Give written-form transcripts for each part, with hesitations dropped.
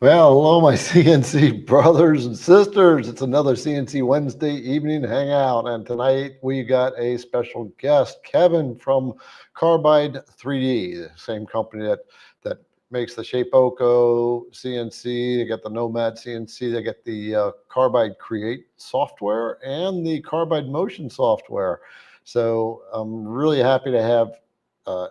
Well, hello, my CNC brothers and sisters. It's another CNC Wednesday evening hangout, and tonight we got a special guest, Kevin from Carbide 3D, the same company that makes the Shapeoko CNC. They got the Nomad CNC. They get the Carbide Create software and the Carbide Motion software. So I'm really happy to have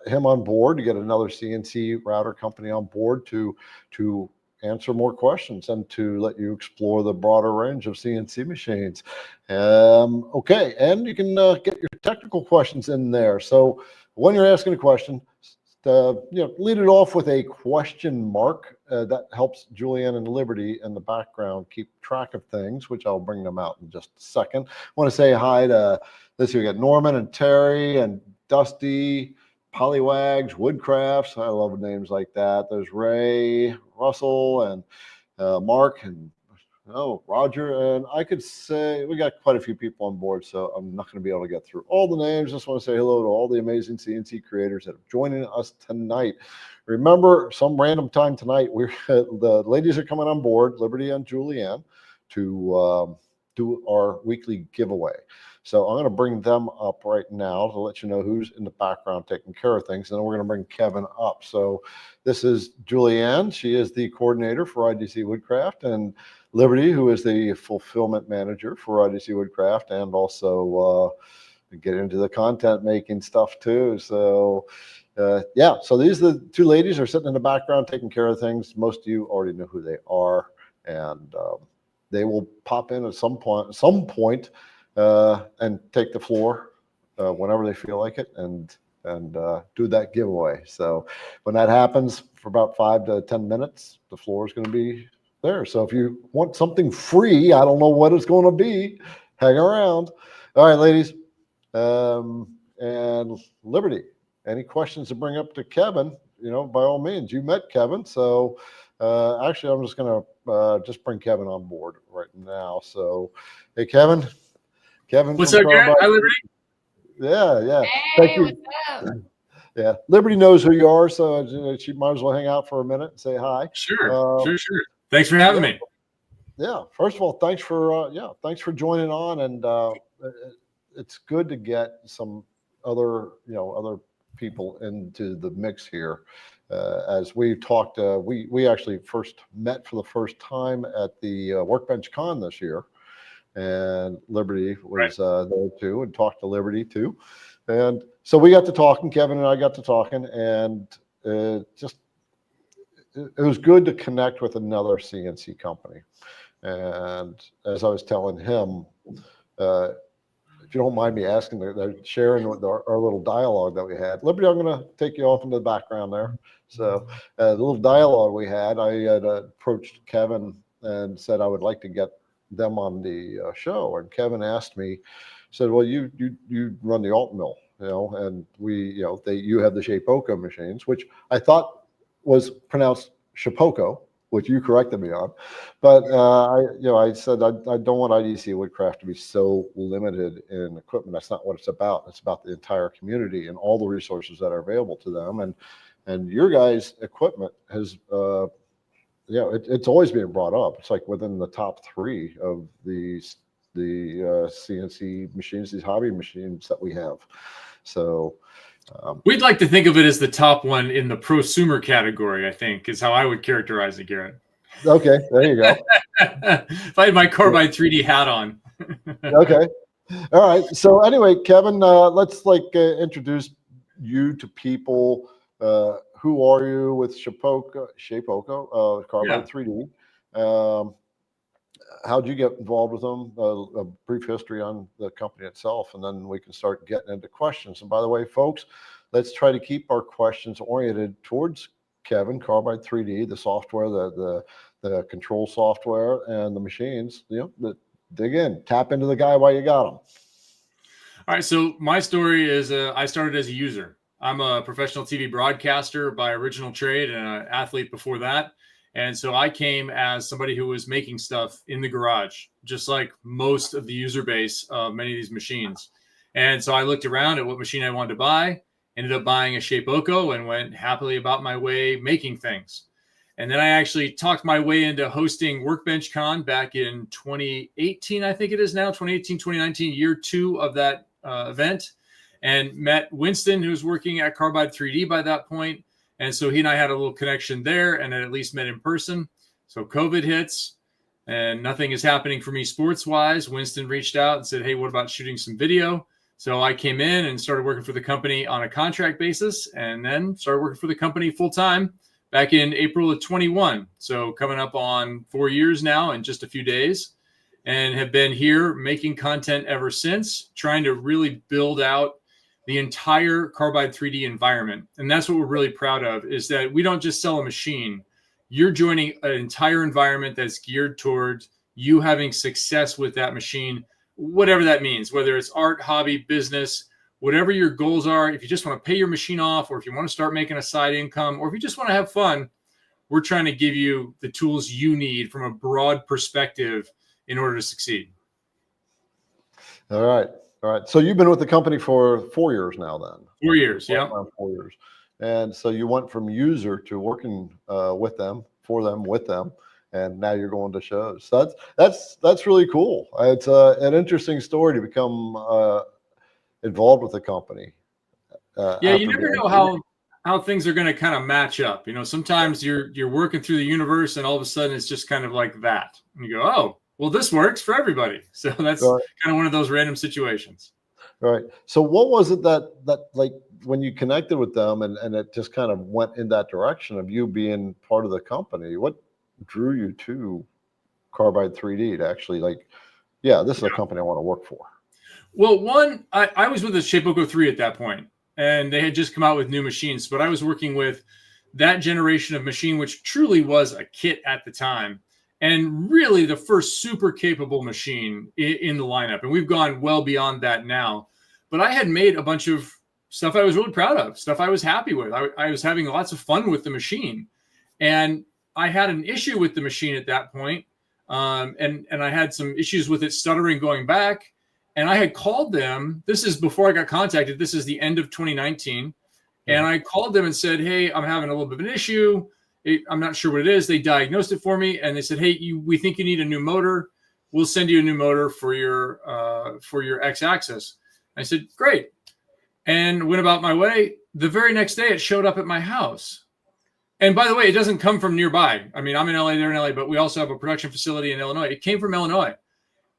him on board, to get another CNC router company on board to answer more questions and to let you explore the broader range of CNC machines. Okay, and you can get your technical questions in there. So when you're asking a question, lead it off with a question mark. That helps Julianne and Liberty in the background keep track of things, which I'll bring them out in just a second. I want to say hi to this. We got Norman and Terry and Dusty, Polywags, Woodcrafts. I love names like that. There's Ray, Russell, and Mark, and Roger. And I could say we got quite a few people on board, so I'm not going to be able to get through all the names. Just want to say hello to all the amazing CNC creators that are joining us tonight. Remember, some random time tonight, the ladies are coming on board, Liberty and Julianne, to do our weekly giveaway. So I'm going to bring them up right now to let you know who's in the background taking care of things. And then we're going to bring Kevin up. So this is Julianne. She is the coordinator for IDC Woodcraft, and Liberty, who is the fulfillment manager for IDC Woodcraft, and also get into the content making stuff too. So yeah, so these are the two ladies are sitting in the background taking care of things. Most of you already know who they are, and they will pop in at some point and take the floor whenever they feel like it, and do that giveaway. So when that happens, for about 5 to 10 minutes, the floor is going to be there. So if you want something free, I don't know what it's going to be, hang around. All right, ladies, and Liberty, any questions to bring up to Kevin? By all means, you met Kevin, so actually, I'm just going to just bring Kevin on board right now. So, hey, Kevin. What's up, Garrett? Hi, Liberty. Yeah. Hey, thank you. what's up? Yeah, Liberty knows who you are, so she might as well hang out for a minute and say hi. Sure. Thanks for having me. Yeah. First of all, thanks for joining on, and it's good to get some other people into the mix here. As we talked, we actually first met for the first time at the Workbench Con this year. And Liberty was there too, and talked to Liberty too. And so we got to talking, Kevin and I got to talking, and it was good to connect with another CNC company. And as I was telling him, if you don't mind me asking, sharing our little dialogue that we had. Liberty, I'm going to take you off into the background there. So the little dialogue we had, I had approached Kevin and said I would like to get them on the show, and Kevin asked me, said, well, you run the alt mill, and you have the Shapeoko machines, which I thought was pronounced Shapeoko, which you corrected me on, but I said I don't want IDC Woodcraft to be so limited in equipment. That's not what it's about. It's about the entire community and all the resources that are available to them, and your guys' equipment has it's always being brought up. It's like within the top 3 of the CNC machines, these hobby machines that we have. So we'd like to think of it as the top one in the prosumer category, I think, is how I would characterize it, Garrett. Okay, there you go. If I had my Carbide 3D hat on. Okay. All right. So anyway, Kevin, let's introduce you to people. Who are you with Shapeoko, Carbide 3D? How'd you get involved with them? A brief history on the company itself, and then we can start getting into questions. And by the way, folks, let's try to keep our questions oriented towards Kevin, Carbide 3D, the software, the control software, and the machines. Dig in, tap into the guy while you got them. All right. So my story is I started as a user. I'm a professional TV broadcaster by original trade and an athlete before that. And so I came as somebody who was making stuff in the garage, just like most of the user base of many of these machines. And so I looked around at what machine I wanted to buy, ended up buying a Shapeoko, and went happily about my way making things. And then I actually talked my way into hosting Workbench Con back in 2018, I think it is now, 2018, 2019, year 2 of that event, and met Winston, who was working at Carbide 3D by that point. And so he and I had a little connection there and at least met in person. So COVID hits and nothing is happening for me sports-wise. Winston reached out and said, hey, what about shooting some video? So I came in and started working for the company on a contract basis and then started working for the company full-time back in April of 21. So coming up on 4 years now in just a few days, and have been here making content ever since, trying to really build out the entire Carbide 3D environment. And that's what we're really proud of, is that we don't just sell a machine. You're joining an entire environment that's geared towards you having success with that machine, whatever that means, whether it's art, hobby, business, whatever your goals are. If you just want to pay your machine off, or if you want to start making a side income, or if you just want to have fun, we're trying to give you the tools you need from a broad perspective in order to succeed. All right. All right. So you've been with the company for 4 years now then? 4 years, yeah. 4 years. And so you went from user to working with them, for them, with them, and now you're going to shows. So that's really cool. It's an interesting story to become involved with the company. Yeah, you never know how things are going to kind of match up. You know, sometimes you're working through the universe and all of a sudden it's just kind of like that. And you go, oh, well, this works for everybody. So that's kind of one of those random situations. Right. So what was it that like when you connected with them and it just kind of went in that direction of you being part of the company? What drew you to Carbide 3D to actually like, yeah, this is a company I want to work for? Well, one, I was with the Shapeoko 3 at that point, and they had just come out with new machines, but I was working with that generation of machine, which truly was a kit at the time, and really the first super capable machine in the lineup. And we've gone well beyond that now. But I had made a bunch of stuff I was really proud of, stuff I was happy with. I was having lots of fun with the machine. And I had an issue with the machine at that point, and I had some issues with it stuttering going back. And I had called them. This is before I got contacted. This is the end of 2019. And I called them and said, hey, I'm having a little bit of an issue. I'm not sure what it is. They diagnosed it for me. And they said, hey, we think you need a new motor. We'll send you a new motor for your X-axis. I said, great. And went about my way. The very next day, it showed up at my house. And by the way, it doesn't come from nearby. I mean, I'm in LA, they're in LA, but we also have a production facility in Illinois. It came from Illinois.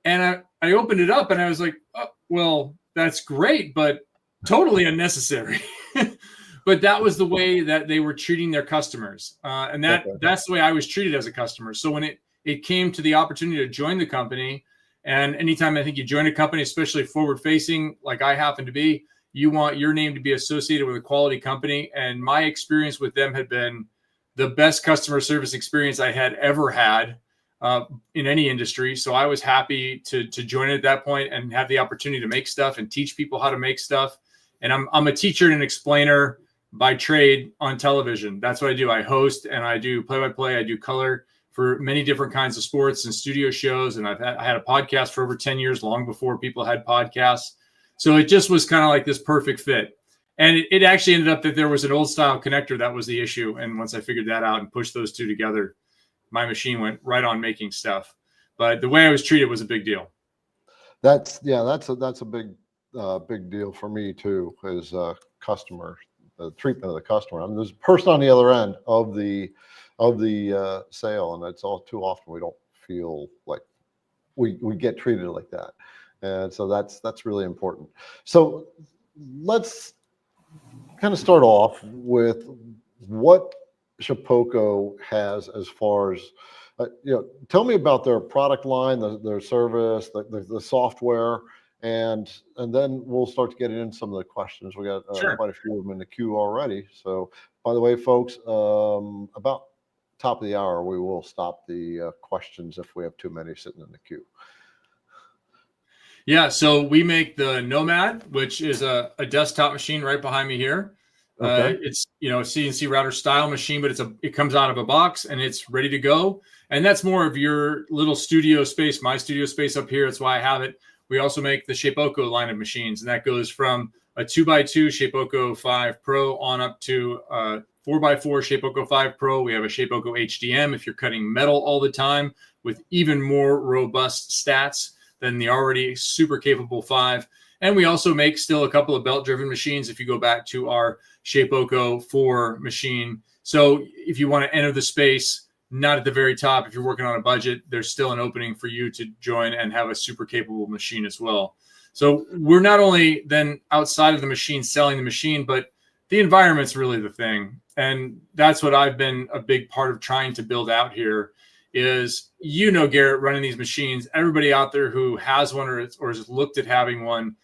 And I opened it up and I was like, oh, well, that's great, but totally unnecessary. But that was the way that they were treating their customers. And that's the way I was treated as a customer. So when it came to the opportunity to join the company, and anytime I think you join a company, especially forward facing, like I happen to be, you want your name to be associated with a quality company. And my experience with them had been the best customer service experience I had ever had in any industry. So I was happy to join it at that point and have the opportunity to make stuff and teach people how to make stuff. And I'm a teacher and an explainer by trade on television. That's what I do. I host and I do play-by-play. I do color for many different kinds of sports and studio shows. And I had a podcast for over 10 years, long before people had podcasts. So it just was kind of like this perfect fit. And it actually ended up that there was an old style connector that was the issue. And once I figured that out and pushed those two together, my machine went right on making stuff. But the way I was treated was a big deal. That's a big deal for me too, as a customer, the treatment of the customer. I mean, there's a person on the other end of the sale, and it's all too often we don't feel like we get treated like that. And so that's really important. So let's kind of start off with what Shapeoko has as far as, tell me about their product line, their service, the software, and then we'll start to get into some of the questions. We got quite a few of them in the queue already. So by the way, folks, about top of the hour, we will stop the questions if we have too many sitting in the queue. Yeah, so we make the Nomad, which is a desktop machine right behind me here. Okay. It's a CNC router style machine, but it comes out of a box and it's ready to go. And that's more of your little studio space, my studio space up here. That's why I have it. We also make the Shapeoko line of machines, and that goes from a 2x2 Shapeoko 5 Pro on up to 4x4 Shapeoko 5 Pro. We have a Shapeoko HDM if you're cutting metal all the time, with even more robust stats than the already super capable 5. And we also make still a couple of belt-driven machines if you go back to our Shapeoko 4 machine. So if you want to enter the space, not at the very top, if you're working on a budget, there's still an opening for you to join and have a super capable machine as well. So we're not only then outside of the machine selling the machine, but the environment's really the thing. And that's what I've been a big part of trying to build out here is, Garrett, running these machines, everybody out there who has one or has looked at having one,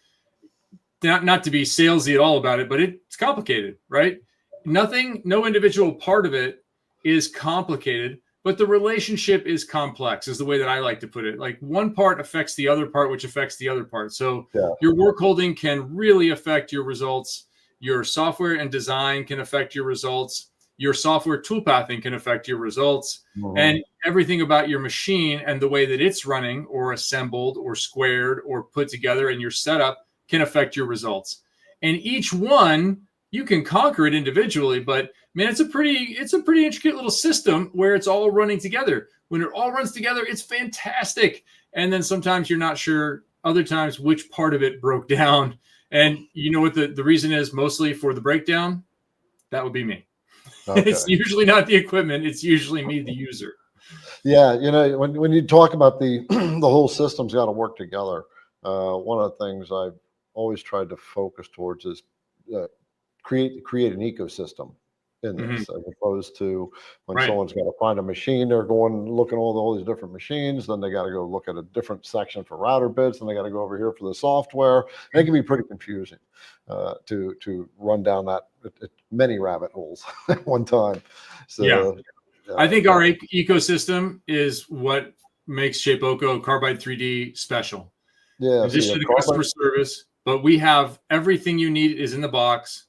not to be salesy at all about it, but it's complicated, right? No individual part of it is complicated, but the relationship is complex, is the way that I like to put it. Like one part affects the other part, which affects the other part. So your work holding can really affect your results. Your software and design can affect your results. Your software toolpathing can affect your results. And everything about your machine and the way that it's running or assembled or squared or put together in your setup can affect your results. And each one, you can conquer it individually, but man, it's a pretty intricate little system where it's all running together. When it all runs together, it's fantastic. And then sometimes you're not sure, other times, which part of it broke down. And you know what the reason is mostly for the breakdown? That would be me. Okay. It's usually not the equipment. It's usually me, the user. Yeah. When you talk about the whole system's got to work together. One of the things I've always tried to focus towards is create an ecosystem in this, as opposed to when someone's got to find a machine, they're going looking at all these different machines, then they got to go look at a different section for router bits, and they got to go over here for the software. And it can be pretty confusing to run down that many rabbit holes at one time. So I think our ecosystem is what makes Shapeoko Carbide 3D special. In addition to the customer service, but we have everything you need is in the box.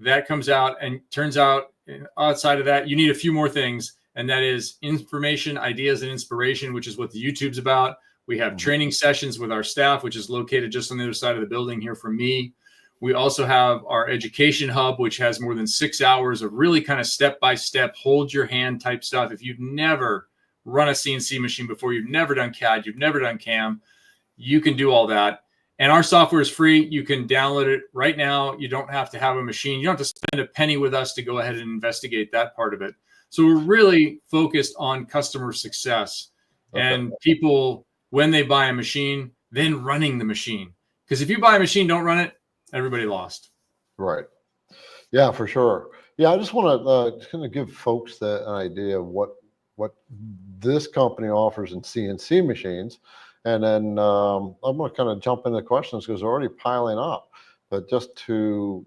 That comes out, and turns out outside of that, you need a few more things. And that is information, ideas, and inspiration, which is what the YouTube's about. We have training sessions with our staff, which is located just on the other side of the building here from me. We also have our education hub, which has more than 6 hours of really kind of step-by-step, hold your hand type stuff. If you've never run a CNC machine before, you've never done CAD, you've never done CAM, you can do all that. And our software is free. You can download it right now. You don't have to have a machine. You don't have to spend a penny with us to go ahead and investigate that part of it. So we're really focused on customer success and people, when they buy a machine, then running the machine. Because if you buy a machine, don't run it, everybody lost. Right. Yeah, for sure. Yeah, I just want to kind of give folks an idea of what this company offers in CNC machines. And then I'm going to kind of jump into questions because they're already piling up. But just to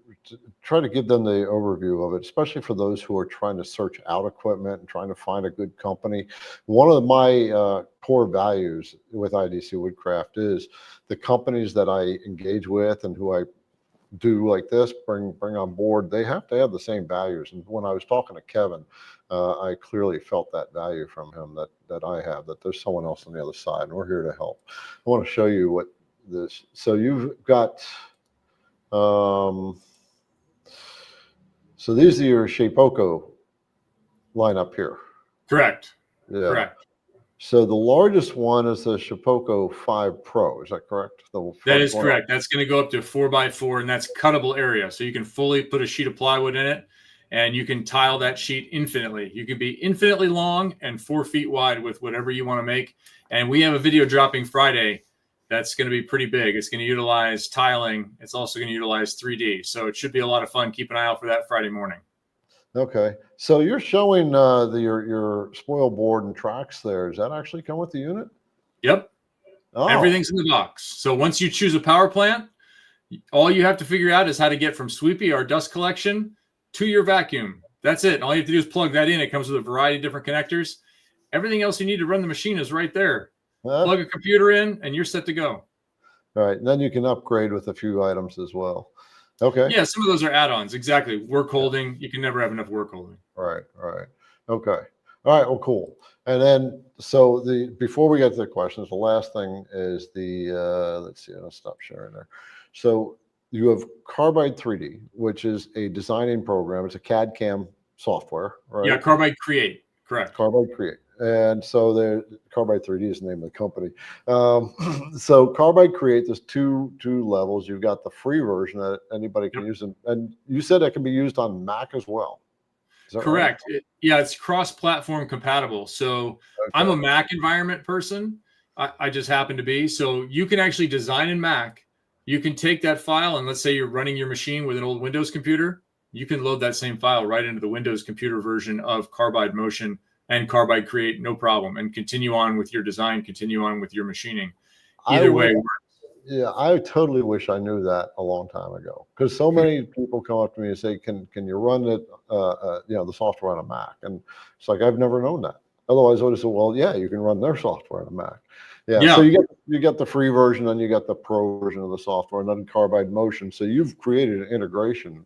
try to give them the overview of it, especially for those who are trying to search out equipment and trying to find a good company. One of my core values with IDC Woodcraft is the companies that I engage with and who I do like this, bring on board, they have to have the same values. And when I was talking to Kevin, I clearly felt that value from him that I have, that there's someone else on the other side, and we're here to help. I want to show you what this, so you've got, so these are your Shapeoko lineup here. Correct. Yeah. Correct. So the largest one is the Shapeoko 5 Pro. Is that correct? That is correct. That's going to go up to 4x4, and that's cuttable area. So you can fully put a sheet of plywood in it, and you can tile that sheet infinitely. You can be infinitely long and 4 feet wide with whatever you want to make. And we have a video dropping Friday that's going to be pretty big. It's going to utilize tiling. It's also going to utilize 3D. So it should be a lot of fun. Keep an eye out for that Friday morning. Okay, so you're showing your spoil board and tracks there. Does that actually come with the unit? Yep. Oh. Everything's in the box. So once you choose a power plant, all you have to figure out is how to get from Sweepy, our dust collection, to your vacuum. That's it. All you have to do is plug that in. It comes with a variety of different connectors. Everything else you need to run the machine is right there. Plug a computer in, and you're set to go. All right, and then you can upgrade with a few items as well. Okay. Yeah, some of those are add-ons. Exactly. Work holding. You can never have enough work holding. Right. Okay. All right. Well, cool. And then, so before we get to the questions, the last thing is let's see, I'll stop sharing there. So you have Carbide 3D, which is a designing program. It's a CAD CAM software, right? Yeah, Carbide Create, correct. Carbide Create. And so the Carbide 3D is the name of the company. So Carbide Create, there's two levels. You've got the free version that anybody can use, and you said it can be used on Mac as well. Is that Correct. right? Yeah, it's cross-platform compatible. So I'm a Mac environment person. I just happen to be. So you can actually design in Mac. You can take that file, and let's say you're running your machine with an old Windows computer. You can load that same file right into the Windows computer version of Carbide Motion and Carbide Create, no problem, and continue on with your design, continue on with your machining. Either way. Yeah, I totally wish I knew that a long time ago, because so many people come up to me and say, "Can you run it, the software on a Mac?" And it's like, I've never known that. Otherwise, I would have said, "Well, yeah, you can run their software on a Mac." Yeah. So you get the free version, and you get the pro version of the software, and then Carbide Motion. So you've created an integration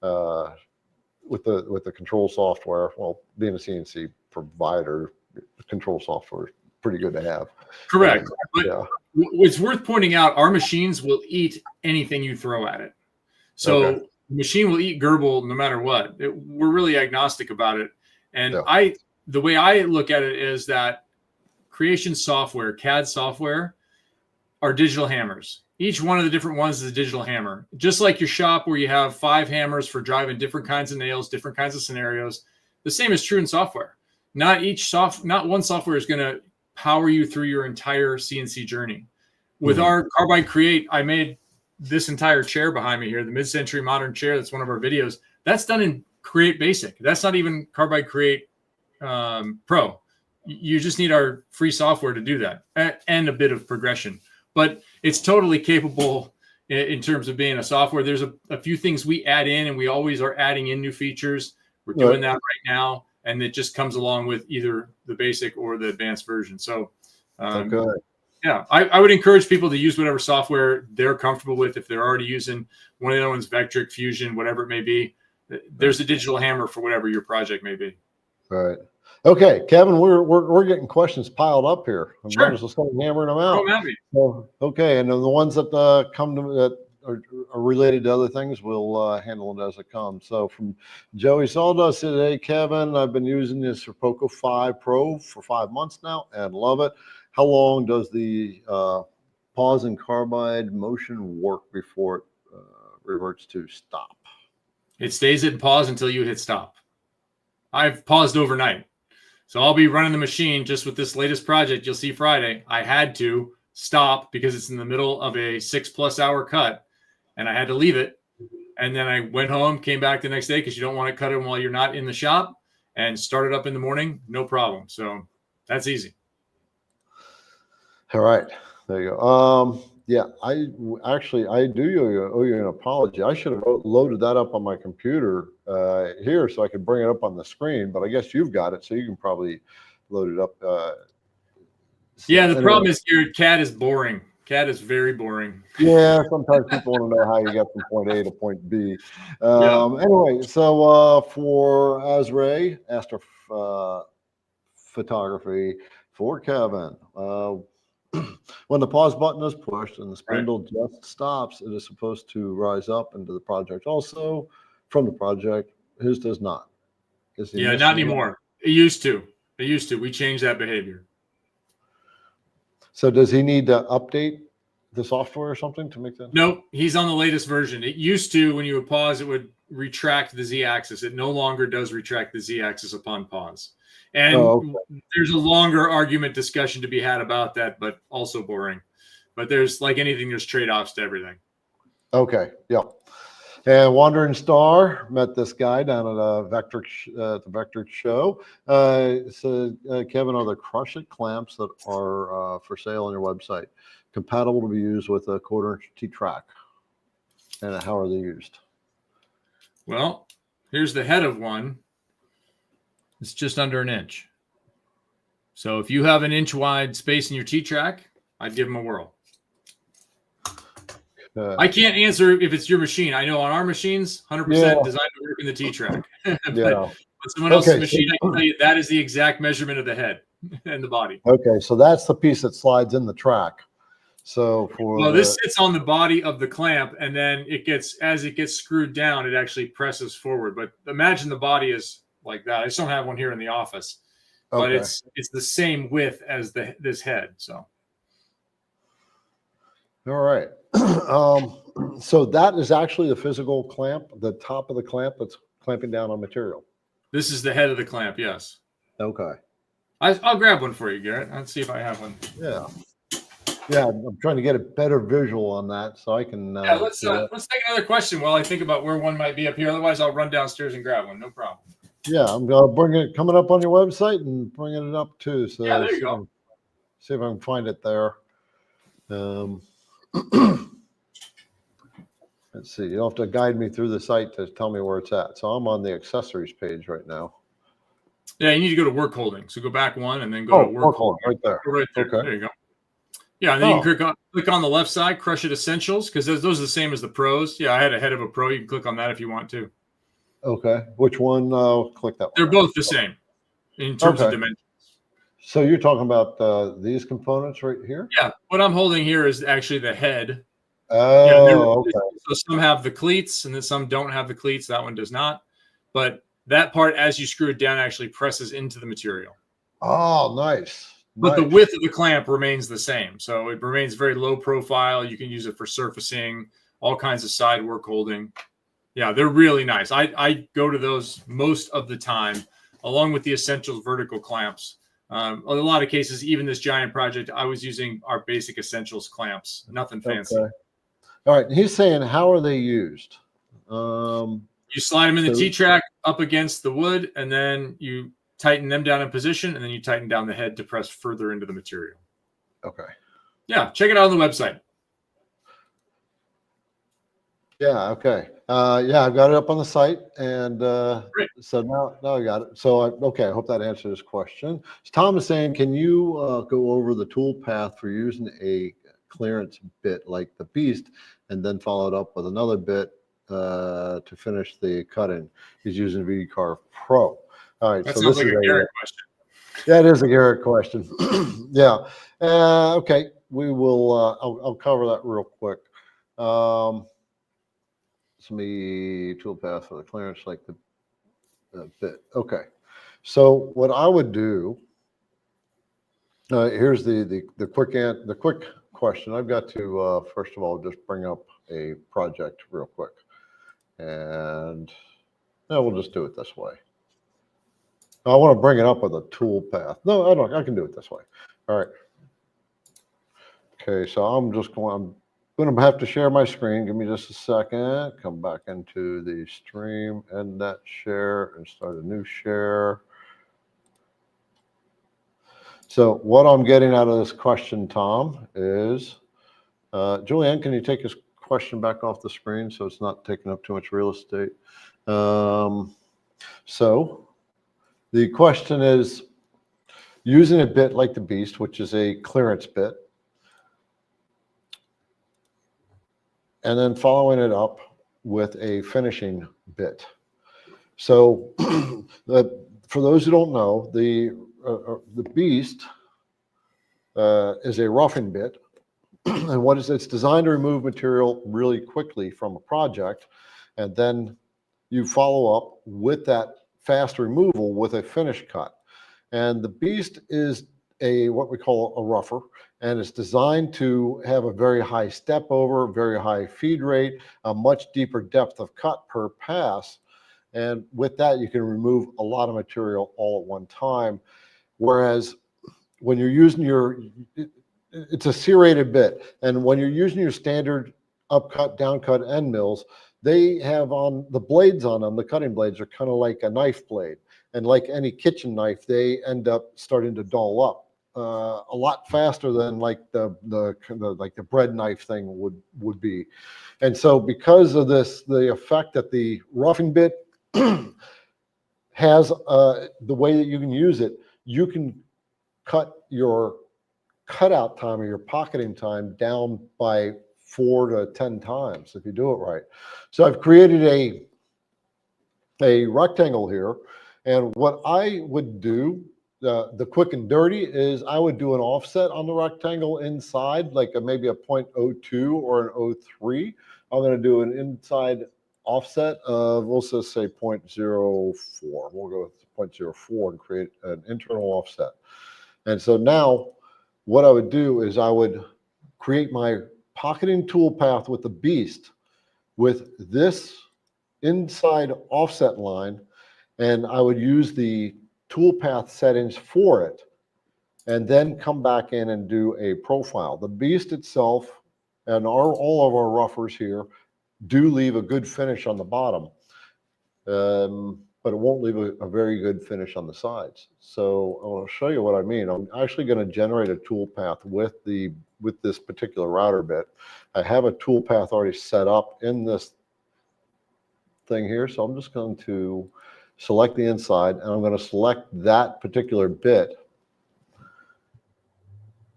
with the control software. Well, being a CNC provider, control software is pretty good to have. Correct. But it's worth pointing out, our machines will eat anything you throw at it. So the machine will eat Gerbil no matter what. We're really agnostic about it. And the way I look at it is that creation software, CAD software, are digital hammers. Each one of the different ones is a digital hammer. Just like your shop where you have 5 hammers for driving different kinds of nails, different kinds of scenarios. The same is true in software. Not one software is going to power you through your entire CNC journey. With our Carbide Create, I made this entire chair behind me here, the mid-century modern chair. That's one of our videos. That's done in Create Basic. That's not even Carbide Create Pro. You just need our free software to do that, and a bit of progression. But it's totally capable in terms of being a software. There's a few things we add in, and we always are adding in new features. We're doing that right now, and it just comes along with either the basic or the advanced version. So, yeah, I would encourage people to use whatever software they're comfortable with. If they're already using one of the other ones, Vectric, Fusion, whatever it may be, there's a digital hammer for whatever your project may be. Right. Okay, Kevin, we're getting questions piled up here. I'm Sure. just start hammering them out. At me. So, okay, and then the ones that come to that are related to other things, we'll handle it as it comes. So from Joey Sawdust today, Kevin, I've been using this Shapeoko 5 Pro for 5 months now and love it. How long does the pause and Carbide Motion work before it reverts to stop? It stays at pause until you hit stop. I've paused overnight. So I'll be running the machine just with this latest project. You'll see Friday. I had to stop because it's in the middle of a 6+ hour cut, and I had to leave it. And then I went home, came back the next day because you don't want to cut it while you're not in the shop, and started up in the morning. No problem. So that's easy. All right. There you go. Yeah, I do owe you an apology. I should have loaded that up on my computer here so I could bring it up on the screen, but I guess you've got it, so you can probably load it up. Yeah, the problem is your CAD is boring. CAD is very boring. Yeah, sometimes people want to know how you get from point A to point B. Anyway, so for Azray, Photography for Kevin. When the pause button is pushed and the spindle just stops, it is supposed to rise up into the project. Also, from the project, his does not. Yeah, not anymore. It used to. We changed that behavior. So does he need to update the software or something to make that? Nope, he's on the latest version. It used to, when you would pause, it would retract the Z-axis. It no longer does retract the Z-axis upon pause. And there's a longer argument discussion to be had about that, but also boring. But there's, like anything, there's trade-offs to everything. Okay, yeah. And Wandering Star met this guy down at the Vectric show. So Kevin, are the Crush It clamps that are for sale on your website compatible to be used with a 1/4" T-track? And how are they used? Well, here's the head of one. It's just under 1 inch. So if you have 1 inch wide space in your T-track, I'd give them a whirl. I can't answer if it's your machine. I know on our machines, 100% designed to work in the T-track. But on someone else's machine, I can tell you that is the exact measurement of the head and the body. Okay, so that's the piece that slides in the track. So this sits on the body of the clamp, and then as it gets screwed down, it actually presses forward. But imagine the body is like that. I just don't have one here in the office, but Okay. it's the same width as this head. So. All right. So that is actually the physical clamp, the top of the clamp that's clamping down on material. This is the head of the clamp. Yes. Okay. I'll grab one for you, Garrett. Let's see if I have one. Yeah. Yeah. I'm trying to get a better visual on that so I can. Yeah. Let's take another question while I think about where one might be up here. Otherwise, I'll run downstairs and grab one. No problem. Yeah, I'm gonna bring it coming up on your website and bringing it up too. So yeah, there you go. See if I can find it there. Let's see. You'll have to guide me through the site to tell me where it's at. So I'm on the accessories page right now. Yeah, you need to go to work holding. So go back one and then go to work holding right there. Right there. Okay. There you go. Yeah, and then you can click on the left side, Crush It Essentials, because those are the same as the pros. Yeah, I had a head of a pro. You can click on that if you want to. Okay. Which one? Click that one. They're both the same in terms of dimensions. So you're talking about these components right here? Yeah. What I'm holding here is actually the head. Oh, okay. So some have the cleats and then some don't have the cleats. That one does not. But that part, as you screw it down, actually presses into the material. Oh, nice. But the width of the clamp remains the same. So it remains very low profile. You can use it for surfacing, all kinds of side work holding. Yeah, they're really nice. I go to those most of the time, along with the Essentials vertical clamps. In a lot of cases, even this giant project, I was using our basic Essentials clamps. Nothing fancy. Okay. All right. He's saying, how are they used? You slide them in the T-track up against the wood, and then you tighten them down in position, and then you tighten down the head to press further into the material. Okay. Yeah, check it out on the website. Yeah. Okay. Yeah, I've got it up on the site, and so now I got it. So I hope that answers this question. So Tom is saying, can you go over the tool path for using a clearance bit like the Beast, and then follow it up with another bit to finish the cutting? He's using VCarve Pro. All right. That so sounds this like is a Garrett question. Yeah, it is a Garrett question. Yeah. Okay. We will. I'll cover that real quick. Me toolpath for the clearance like the bit. Okay. So what I would do. Here's the quick question. I've got to first of all just bring up a project real quick, and we'll just do it this way. I want to bring it up with a tool path. No, I don't. I can do it this way. All right. Okay, so I'm going to have to share my screen. Give me just a second. Come back into the stream, end that share, and start a new share. So what I'm getting out of this question, Tom, is, Julianne, can you take this question back off the screen so it's not taking up too much real estate? So the question is, using a bit like the Beast, which is a clearance bit, and then following it up with a finishing bit. So for those who don't know, the Beast is a roughing bit, and it's designed to remove material really quickly from a project, and then you follow up with that fast removal with a finish cut. And the Beast is what we call a rougher, and it's designed to have a very high step over, very high feed rate, a much deeper depth of cut per pass. And with that, you can remove a lot of material all at one time. Whereas when you're using it's a serrated bit, and when you're using your standard upcut, downcut end mills, they have on the blades on them, the cutting blades are kind of like a knife blade. And like any kitchen knife, they end up starting to dull up a lot faster than like the bread knife thing would be. And so because of this, the effect that the roughing bit has, the way that you can use it, you can cut your cutout time or your pocketing time down by 4 to 10 times if you do it right. So I've created a rectangle here, and what I would do, the quick and dirty, is I would do an offset on the rectangle inside, like maybe a 0.02 or an 0.03. I'm going to do an inside offset of, we'll just say 0.04. We'll go with 0.04 and create an internal offset. And so now what I would do is I would create my pocketing toolpath with the beast with this inside offset line, and I would use the toolpath settings for it, and then come back in and do a profile. The beast itself and all of our roughers here do leave a good finish on the bottom, but it won't leave a very good finish on the sides. So I want to show you what I mean. I'm actually going to generate a toolpath with this particular router bit. I have a toolpath already set up in this thing here, so I'm just going to select the inside, and I'm going to select that particular bit.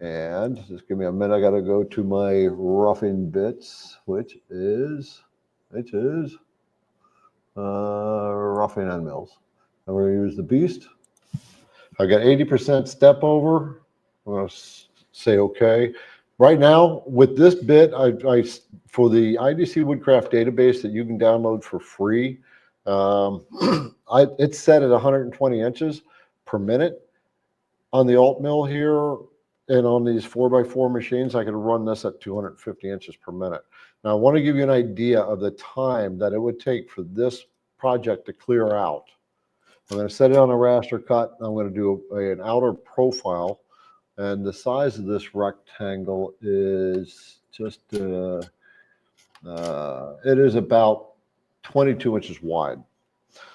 And just give me a minute. I got to go to my roughing bits, which is roughing end mills. I'm going to use the beast. I got 80% step over. I'm going to say okay. Right now, with this bit, for the IDC Woodcraft database that you can download for free, it's set at 120 inches per minute. On the alt mill here and on these 4x4 machines, I could run this at 250 inches per minute. Now, I want to give you an idea of the time that it would take for this project to clear out. I'm going to set it on a raster cut. I'm going to do an outer profile. And the size of this rectangle is just, it is about 22 inches wide.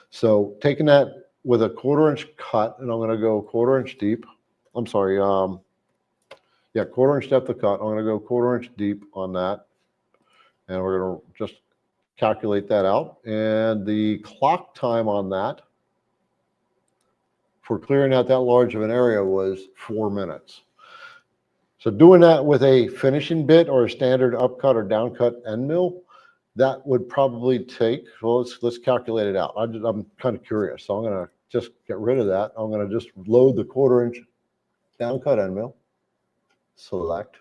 So taking that with a 1/4 inch cut, and I'm going to go 1/4 inch deep. I'm sorry, 1/4 inch depth of cut. I'm going to go 1/4 inch deep on that. And we're going to just calculate that out. And the clock time on that for clearing out that large of an area was 4 minutes. So doing that with a finishing bit or a standard upcut or downcut end mill, that would probably take, well, let's calculate it out. I'm kind of curious. So I'm going to just get rid of that. I'm going to just load the 1/4 inch downcut end mill, select.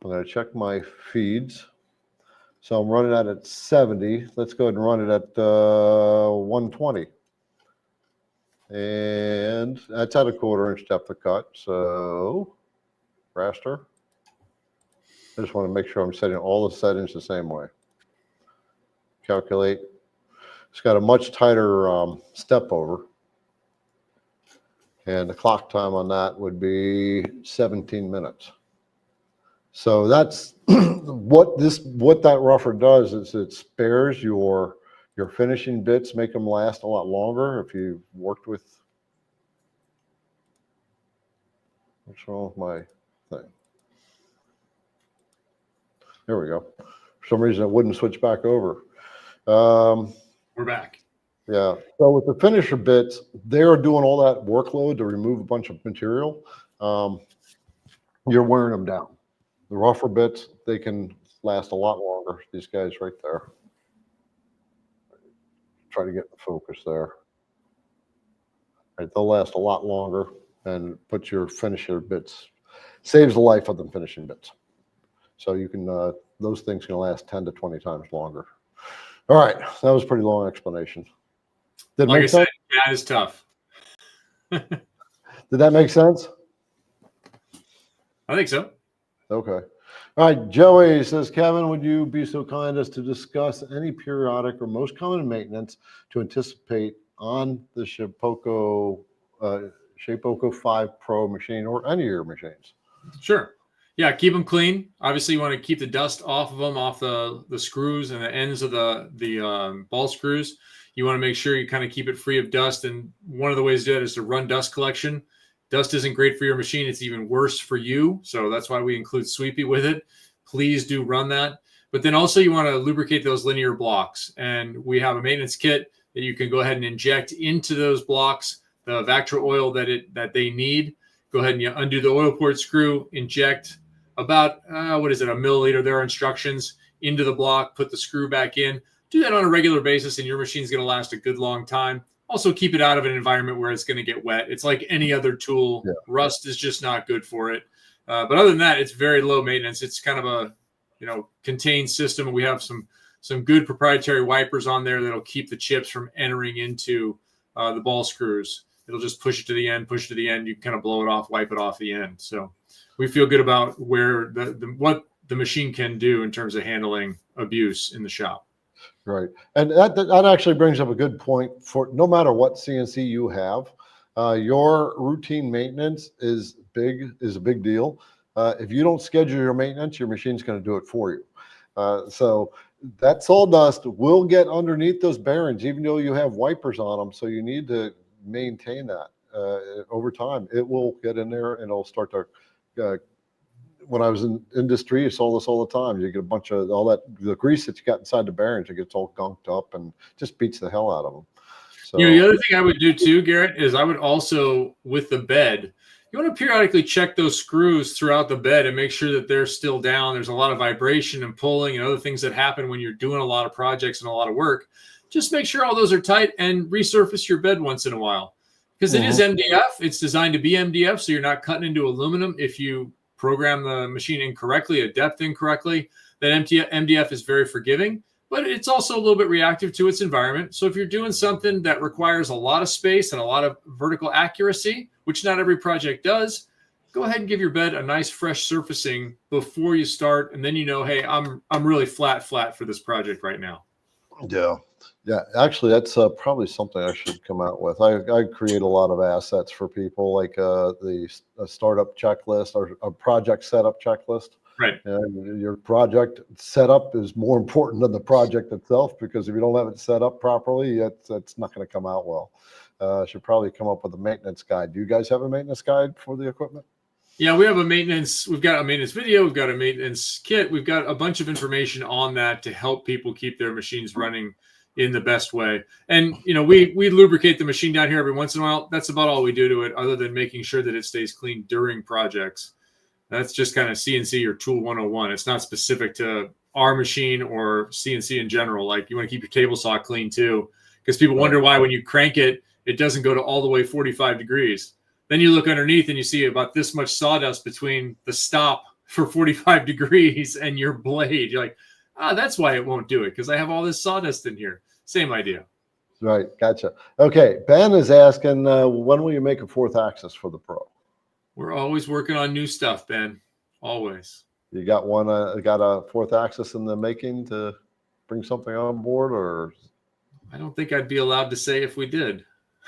I'm going to check my feeds. So I'm running that at 70. Let's go ahead and run it at 120. And that's at a 1/4 inch depth of cut. So raster. I just want to make sure I'm setting all the settings the same way. Calculate. It's got a much tighter step over. And the clock time on that would be 17 minutes. So that's what that rougher does is it spares your finishing bits, make them last a lot longer. If you've worked with, what's wrong with my thing? There we go. For some reason it wouldn't switch back over. We're back. Yeah. So with the finisher bits, they're doing all that workload to remove a bunch of material. You're wearing them down. The rougher bits, they can last a lot longer. These guys right there. Try to get the focus there. Right, they'll last a lot longer and put your finisher bits, saves the life of the finishing bits. So you can, those things can last 10 to 20 times longer. All right, that was a pretty long explanation. Did like make sense? That is tough. Did that make sense? I think so. Okay. All right, Joey says, Kevin, would you be so kind as to discuss any periodic or most common maintenance to anticipate on the Shapeoko 5 Pro machine or any of your machines? Sure. Yeah, keep them clean. Obviously, you want to keep the dust off of them, off the screws and the ends of the ball screws. You want to make sure you kind of keep it free of dust. And one of the ways to do that is to run dust collection. Dust isn't great for your machine. It's even worse for you. So that's why we include Sweepy with it. Please do run that. But then also you want to lubricate those linear blocks. And we have a maintenance kit that you can go ahead and inject into those blocks the Vactra oil that they need. Go ahead and you undo the oil port screw, inject about, a milliliter, there are instructions, into the block, put the screw back in. Do that on a regular basis and your machine's going to last a good long time. Also keep it out of an environment where it's going to get wet. It's like any other tool. Yeah. Rust is just not good for it. But other than that, it's very low maintenance. It's kind of a, contained system. We have some some good proprietary wipers on there that'll keep the chips from entering into the ball screws. It'll just push it to the end, push it to the end. You kind of blow it off, wipe it off the end. So we feel good about where what the machine can do in terms of handling abuse in the shop. Right. And that actually brings up a good point. For no matter what CNC you have, your routine maintenance is a big deal. If you don't schedule your maintenance, your machine's going to do it for you. So that sawdust will get underneath those bearings, even though you have wipers on them. So you need to maintain that over time. It will get in there and it'll start to, when I was in industry, I saw this all the time. You get a bunch of the grease that you got inside the bearings, it gets all gunked up and just beats the hell out of them. So, the other thing I would do too, Garrett, is I would also, with the bed, you want to periodically check those screws throughout the bed and make sure that they're still down. There's a lot of vibration and pulling and other things that happen when you're doing a lot of projects and a lot of work. Just make sure all those are tight and resurface your bed once in a while, because it is MDF. It's designed to be MDF, so you're not cutting into aluminum. If you program the machine incorrectly, a depth incorrectly, then MDF is very forgiving, but it's also a little bit reactive to its environment. So if you're doing something that requires a lot of space and a lot of vertical accuracy, which not every project does, go ahead and give your bed a nice fresh surfacing before you start. And then you know, hey, I'm really flat for this project right now. Yeah. Yeah. Actually, that's probably something I should come out with. I create a lot of assets for people, like the startup checklist or a project setup checklist. Right. And your project setup is more important than the project itself, because if you don't have it set up properly, it's not going to come out well. Should probably come up with a maintenance guide. Do you guys have a maintenance guide for the equipment? Yeah, we have we've got a maintenance video, we've got a maintenance kit, we've got a bunch of information on that to help people keep their machines running in the best way. And, we lubricate the machine down here every once in a while. That's about all we do to it, other than making sure that it stays clean during projects. That's just kind of CNC or Tool 101. It's not specific to our machine or CNC in general. Like, you want to keep your table saw clean too, because people wonder why when you crank it, it doesn't go to all the way 45 degrees. Then you look underneath and you see about this much sawdust between the stop for 45 degrees and your blade. You're like, that's why it won't do it, because I have all this sawdust in here. Same idea. Right. Gotcha. Okay. Ben is asking, when will you make a 4th axis for the Pro? We're always working on new stuff, Ben. Always. You got got a 4th axis in the making to bring something on board, or? I don't think I'd be allowed to say if we did.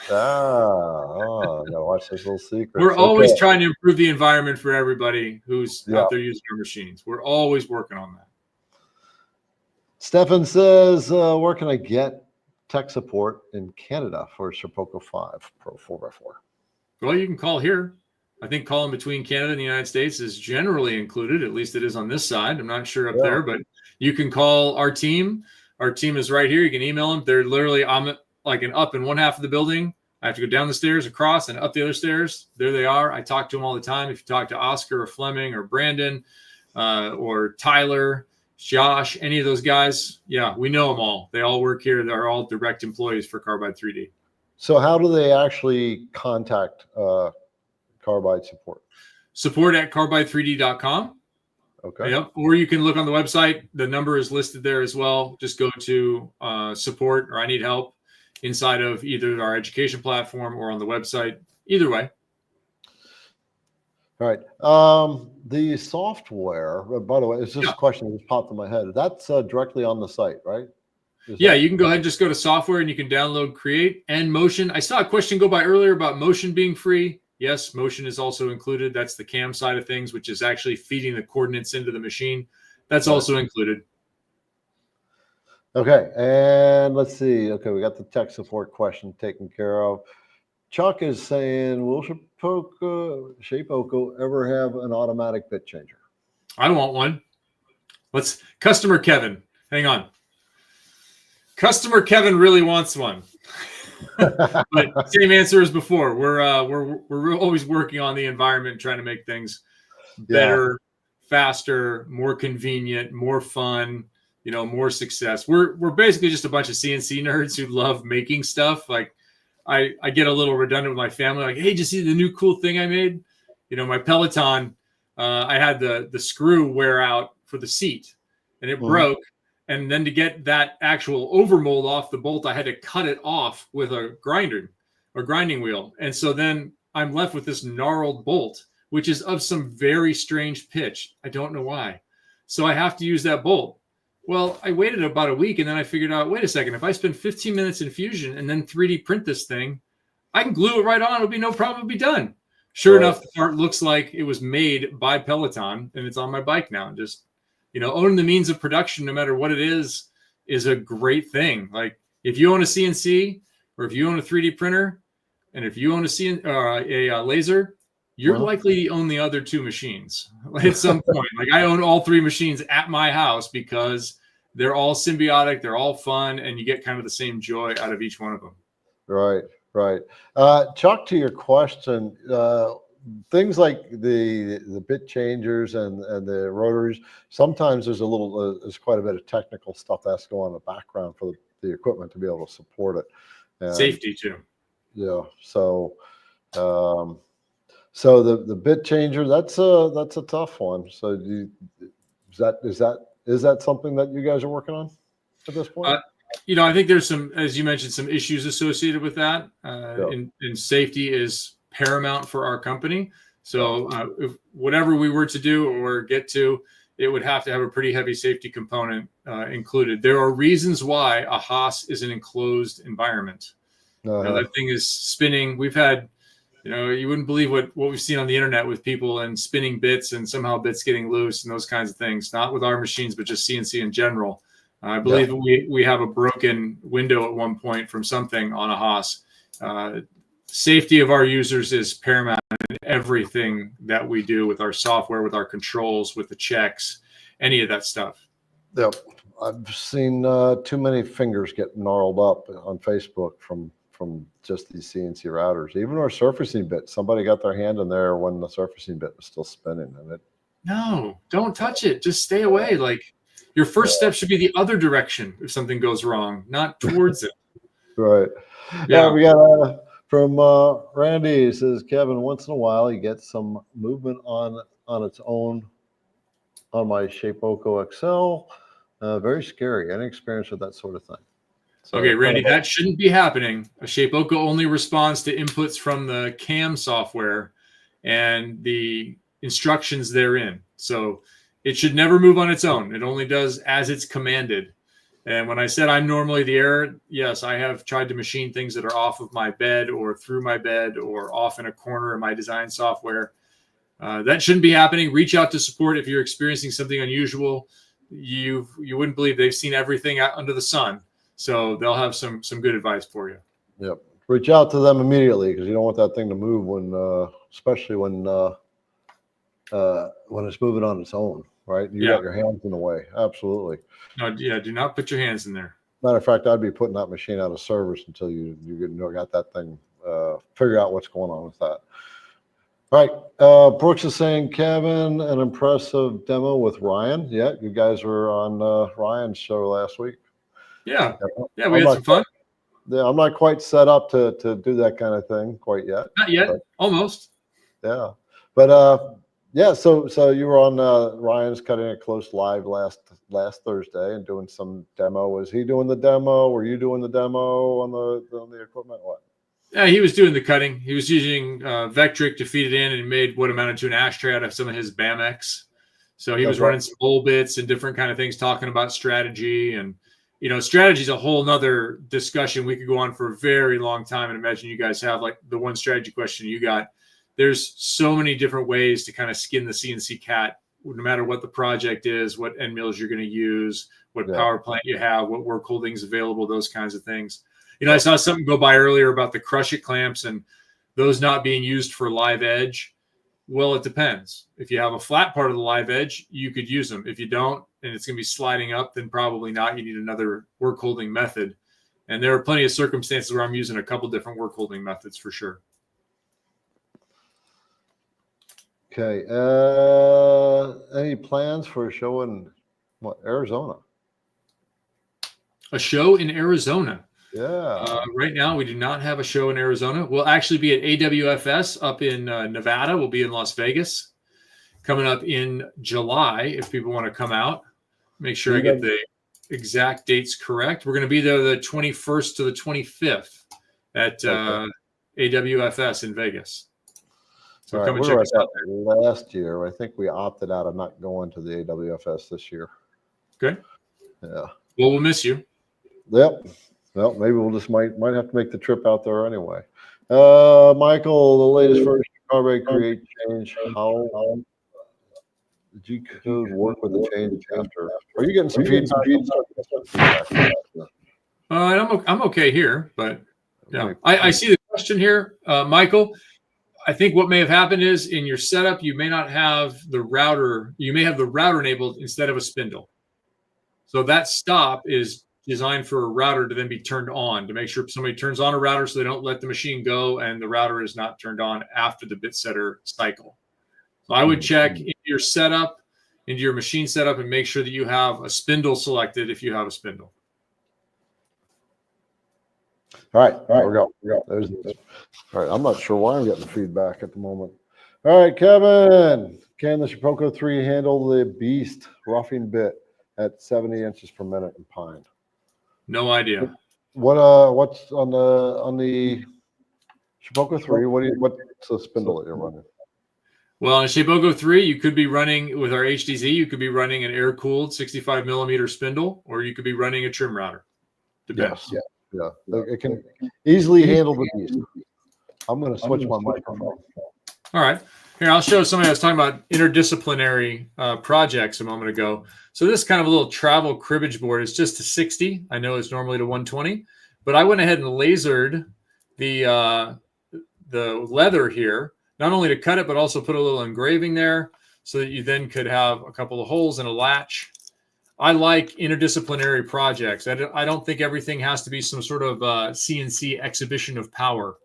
I gotta watch this little secret. We're always trying to improve the environment for everybody who's out there using our machines. We're always working on that. Stefan says, where can I get tech support in Canada for Shapeoko 5 Pro 4x4? Well, you can call here. I think calling between Canada and the United States is generally included. At least it is on this side. I'm not sure up there, but you can call our team. Our team is right here. You can email them. They're literally, I'm like up in one half of the building. I have to go down the stairs, across, and up the other stairs. There they are. I talk to them all the time. If you talk to Oscar or Fleming or Brandon or Tyler, Josh, any of those guys, we know them all. They all work here. They're all direct employees for Carbide 3D. So how do they actually contact Carbide support? Support at carbide3d.com. Okay. Yep. Or you can look on the website. The number is listed there as well. Just go to support or I need help inside of either our education platform or on the website. Either way. All right. The software, by the way, it's just a question that just popped in my head. That's directly on the site, right? You can go ahead and just go to software and you can download Create and Motion. I saw a question go by earlier about Motion being free. Yes, Motion is also included. That's the cam side of things, which is actually feeding the coordinates into the machine. That's also included. Okay. And let's see. Okay. We got the tech support question taken care of. Chuck is saying, will Shapeoko ever have an automatic bit changer? I want one. Customer Kevin. Hang on. Customer Kevin really wants one. But same answer as before. We're always working on the environment, trying to make things better, faster, more convenient, more fun, more success. We're basically just a bunch of CNC nerds who love making stuff. Like I get a little redundant with my family. Like, hey, did you see the new cool thing I made? My Peloton, I had the screw wear out for the seat and it broke. And then to get that actual overmold off the bolt, I had to cut it off with a grinding wheel. And so then I'm left with this gnarled bolt, which is of some very strange pitch. I don't know why. So I have to use that bolt. Well, I waited about a week, and then I figured out, wait a second, if I spend 15 minutes in Fusion and then 3D print this thing, I can glue it right on. It'll be no problem. It'll be done. Sure enough, the part looks like it was made by Peloton, and it's on my bike now. Just, owning the means of production, no matter what it is a great thing. Like if you own a CNC or if you own a 3D printer, and if you own a laser, you're likely to own the other two machines at some point. Like I own all three machines at my house because they're all symbiotic, they're all fun, and you get kind of the same joy out of each one of them. Right. Chuck, to your question, things like the bit changers and the rotaries, sometimes there's quite a bit of technical stuff that has to go on in the background for the equipment to be able to support it. And, safety too. Yeah. So the bit changer, that's a tough one. So is that something that you guys are working on at this point? I think there's some, as you mentioned, some issues associated with that. And safety is paramount for our company. So if whatever we were to do or get to, it would have to have a pretty heavy safety component included. There are reasons why a Haas is an enclosed environment. That thing is spinning. We've had, you wouldn't believe what we've seen on the internet with people and spinning bits and somehow bits getting loose and those kinds of things. Not with our machines, but just CNC in general. I believe we have a broken window at one point from something on a Haas. Safety of our users is paramount in everything that we do with our software, with our controls, with the checks, any of that stuff. Yep. I've seen too many fingers get gnarled up on Facebook from just these CNC routers. Even our surfacing bit, somebody got their hand in there when the surfacing bit was still spinning. And no, don't touch it. Just stay away. Like your first step should be the other direction if something goes wrong, not towards it. Right. Yeah, we got from Randy. He says, Kevin, once in a while you get some movement on its own on my Shapeoko XL. Very scary. Any experience with that sort of thing? So, okay, Randy, that shouldn't be happening. A Shapeoko only responds to inputs from the CAM software and the instructions therein. So it should never move on its own. It only does as it's commanded. And when I said I'm normally the error, yes, I have tried to machine things that are off of my bed or through my bed or off in a corner of my design software. That shouldn't be happening. Reach out to support if you're experiencing something unusual. You wouldn't believe they've seen everything out under the sun. So they'll have some good advice for you. Yep. Reach out to them immediately because you don't want that thing to move when, especially when it's moving on its own, right? You got your hands in the way. Absolutely. No, do not put your hands in there. Matter of fact, I'd be putting that machine out of service until you got that thing, figure out what's going on with that. All right. Brooks is saying, Kevin, an impressive demo with Ryan. Yeah, you guys were on Ryan's show last week. Yeah, we had some fun. Yeah, I'm not quite set up to do that kind of thing quite yet. Not yet, but almost. Yeah, but yeah. So you were on Ryan's Cutting It Close live last Thursday and doing some demo. Was he doing the demo? Were you doing the demo on the equipment? What? Yeah, he was doing the cutting. He was using Vectric to feed it in and made what amounted to an ashtray out of some of his BAMX. So he was running some bowl bits and different kind of things, talking about strategy and. Strategy is a whole nother discussion. We could go on for a very long time and imagine you guys have like the one strategy question you got. There's so many different ways to kind of skin the CNC cat, no matter what the project is, what end mills you're going to use, what power plant you have, what work holdings available, those kinds of things. I saw something go by earlier about the crush it clamps and those not being used for live edge. Well, it depends. If you have a flat part of the live edge, you could use them. If you don't, and it's going to be sliding up, then probably not. You need another work holding method. And there are plenty of circumstances where I'm using a couple different work holding methods for sure. Okay. Any plans for a show in Arizona? A show in Arizona. Yeah. Right now, we do not have a show in Arizona. We'll actually be at AWFS up in Nevada. We'll be in Las Vegas coming up in July. If people want to come out, make sure I get the exact dates correct. We're going to be there the 21st to the 25th at AWFS in Vegas. So come and check us out there. Last year, I think we opted out of not going to the AWFS this year. Okay. Yeah. Well, we'll miss you. Yep. Well, maybe we'll just might have to make the trip out there anyway. Michael, the latest version of Carbide Create change. How the G code work with the change after? Are you getting some feedback? I'm okay here, but yeah, I see the question here, Michael. I think what may have happened is in your setup, you may not have the router. You may have the router enabled instead of a spindle. So that stop is designed for a router to then be turned on to make sure somebody turns on a router so they don't let the machine go and the router is not turned on after the bit setter cycle. So I would check into your setup, into your machine setup, and make sure that you have a spindle selected if you have a spindle. All right, we go. There's all right. I'm not sure why I'm getting feedback at the moment. All right, Kevin, can the Shapeoko 3 handle the beast roughing bit at 70 inches per minute in pine? No idea. What's on the Shapeoko 3? What's the spindle that you're running? Well, in Shapeoko 3, you could be running with our HDZ. You could be running an air-cooled 65 millimeter spindle, or you could be running a trim router. Depends. Yes. Yeah, it can easily handle the beast. I'm going to switch my microphone. All right. Here, I'll show somebody I was talking about interdisciplinary projects a moment ago. So this kind of a little travel cribbage board is just to 60. I know it's normally to 120, but I went ahead and lasered the leather here, not only to cut it, but also put a little engraving there so that you then could have a couple of holes and a latch. I like interdisciplinary projects. I don't think everything has to be some sort of CNC exhibition of power.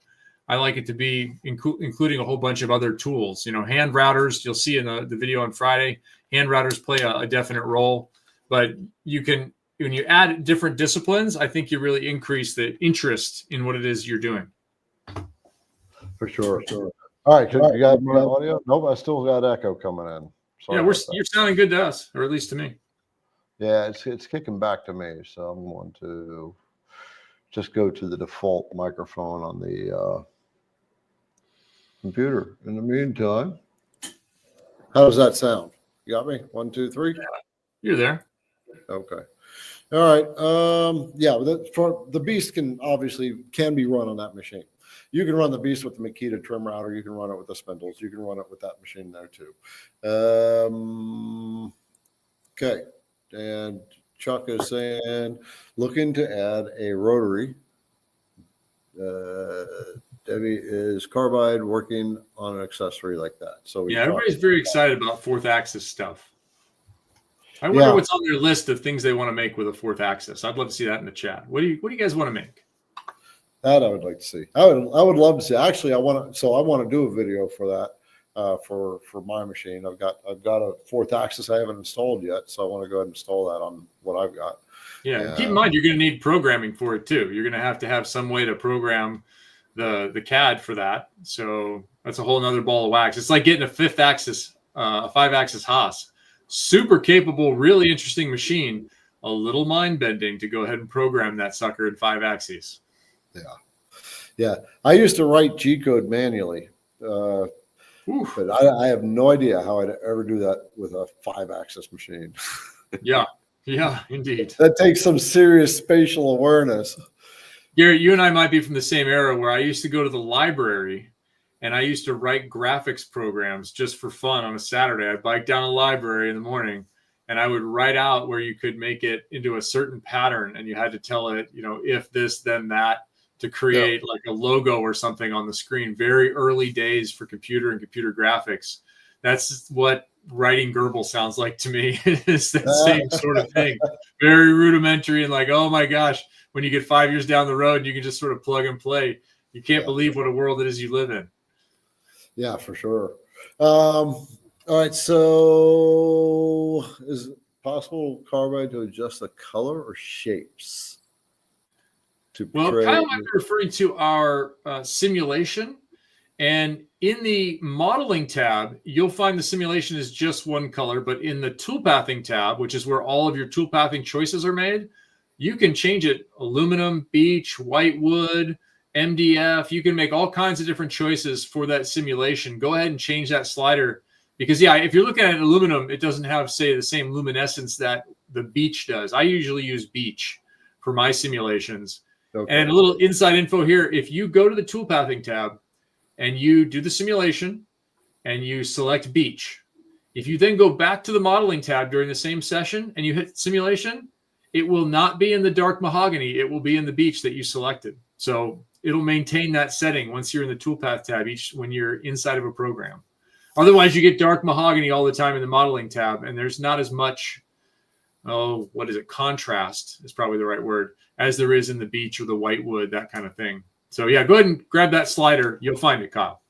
I like it to be including a whole bunch of other tools. You know, hand routers, you'll see in the video on Friday, hand routers play a definite role. But you can, when you add different disciplines, I think you really increase the interest in what it is you're doing. For sure. All right, you got my audio? Nope, I still got echo coming in. Sorry, yeah, you're sounding good to us, or at least to me. Yeah, it's kicking back to me, so I'm going to just go to the default microphone on the computer. In the meantime, how does that sound? You got me? 1, 2, 3. Yeah, you're there. Okay. All right. Yeah, for the beast can be run on that machine. You can run the beast with the Makita trim router. You can run it with the spindles. You can run it with that machine there too. Okay. And Chuck is saying, looking to add a rotary. Debbie, is Carbide working on an accessory like that? So yeah, everybody's very excited about fourth axis stuff. I wonder what's on their list of things they want to make with a fourth axis. I'd love to see that in the chat. What do you guys want to make? That I would like to see. I would love to see. Actually, I want to do a video for that. For my machine, I've got a fourth axis I haven't installed yet, so I want to go ahead and install that on what I've got. Yeah, keep in mind you're going to need programming for it too. You're going to have some way to program the CAD for that. So that's a whole nother ball of wax. It's like getting a fifth axis, a 5-axis Haas. Super capable, really interesting machine. A little mind bending to go ahead and program that sucker in 5 axes. Yeah. I used to write G code manually. But I have no idea how I'd ever do that with a 5-axis machine. Yeah, indeed. That takes some serious spatial awareness. Garrett, you and I might be from the same era where I used to go to the library and I used to write graphics programs just for fun on a Saturday. I'd bike down a library in the morning and I would write out where you could make it into a certain pattern and you had to tell it, if this, then that, to create like a logo or something on the screen. Very early days for computer and computer graphics. That's what writing Gerbil sounds like to me. It's the same sort of thing. Very rudimentary and like, oh my gosh, when you get 5 years down the road, you can just sort of plug and play. You can't believe what a world it is you live in. Yeah, for sure. All right. So is it possible Carbide to adjust the color or shapes? Well, Kyle might be referring to our simulation. And in the modeling tab, you'll find the simulation is just one color, but in the toolpathing tab, which is where all of your toolpathing choices are made, you can change it aluminum, beech, white wood, MDF. You can make all kinds of different choices for that simulation. Go ahead and change that slider because, yeah, if you're looking at aluminum, it doesn't have, say, the same luminescence that the beech does. I usually use beech for my simulations. Okay. And a little inside info here, if you go to the toolpathing tab and you do the simulation and you select beech, if you then go back to the modeling tab during the same session and you hit simulation, it will not be in the dark mahogany. It will be in the beech that you selected. So it'll maintain that setting once you're in the toolpath tab when you're inside of a program. Otherwise, you get dark mahogany all the time in the modeling tab, and there's not as much, contrast is probably the right word, as there is in the beech or the white wood, that kind of thing. So yeah, go ahead and grab that slider. You'll find it, Kyle.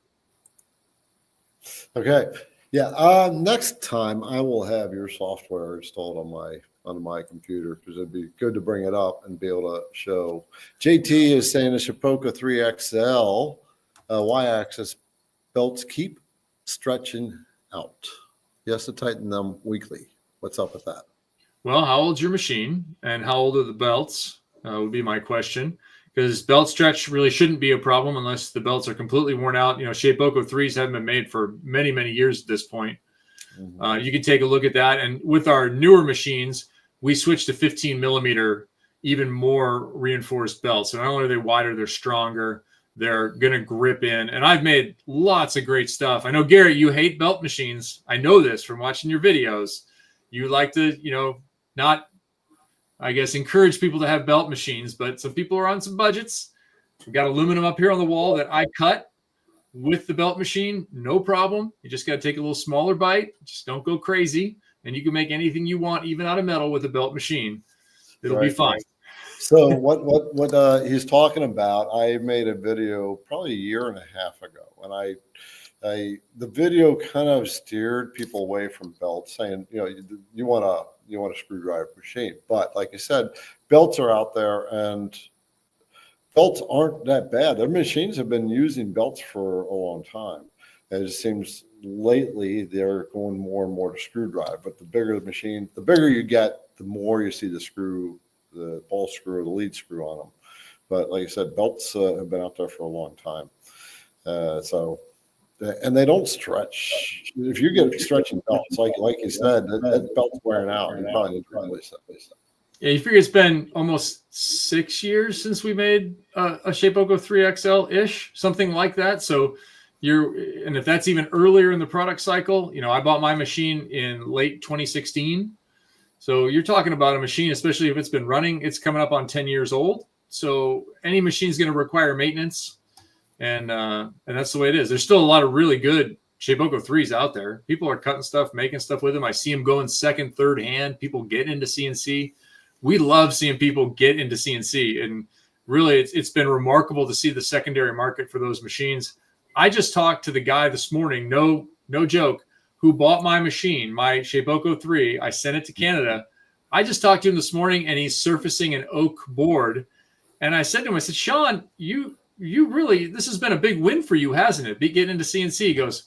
Okay. Yeah. Next time I will have your software installed on my computer because it'd be good to bring it up and be able to show. JT is saying the Shapeoko 3XL Y-axis belts keep stretching out. He has to tighten them weekly. What's up with that? Well, how old's your machine and how old are the belts? Would be my question. Because belt stretch really shouldn't be a problem unless the belts are completely worn out. You know, Shapeoko 3s haven't been made for many, many years at this point. Mm-hmm. You can take a look at that. And with our newer machines, we switched to 15 millimeter, even more reinforced belts. So not only are they wider, they're stronger. They're going to grip in. And I've made lots of great stuff. I know, Garrett, you hate belt machines. I know this from watching your videos. You like to, not, I guess, encourage people to have belt machines, but some people are on some budgets. We've got aluminum up here on the wall that I cut with the belt machine. No problem. You just got to take a little smaller bite. Just don't go crazy. And you can make anything you want, even out of metal, with a belt machine. It'll be fine. So what he's talking about, I made a video probably a year and a half ago, and the video kind of steered people away from belts, saying, you want a screwdriver machine, but like you said, belts are out there, and belts aren't that bad. Their machines have been using belts for a long time. And it just seems lately they're going more and more to screwdriver. But the bigger the machine, the bigger you get, the more you see the ball screw, the lead screw on them. But like I said, belts have been out there for a long time. And they don't stretch. If you get stretching belts, like you said, that belt's wearing out. You probably need to replace that. Yeah, you figure it's been almost 6 years since we made a Shapeoko 3XL-ish, something like that. So and if that's even earlier in the product cycle, I bought my machine in late 2016. So you're talking about a machine, especially if it's been running, it's coming up on 10 years old. So any machine is going to require maintenance. And that's the way it is. There's still a lot of really good Shapeoko 3s out there. People are cutting stuff, making stuff with them. I see them going second, third hand. People get into CNC. We love seeing people get into CNC. And really, it's been remarkable to see the secondary market for those machines. I just talked to the guy this morning, no joke, who bought my machine, my Shapeoko 3. I sent it to Canada. I just talked to him this morning, and he's surfacing an oak board. And I said to him, I said, Sean, you really, this has been a big win for you, hasn't it? Getting into CNC. He goes,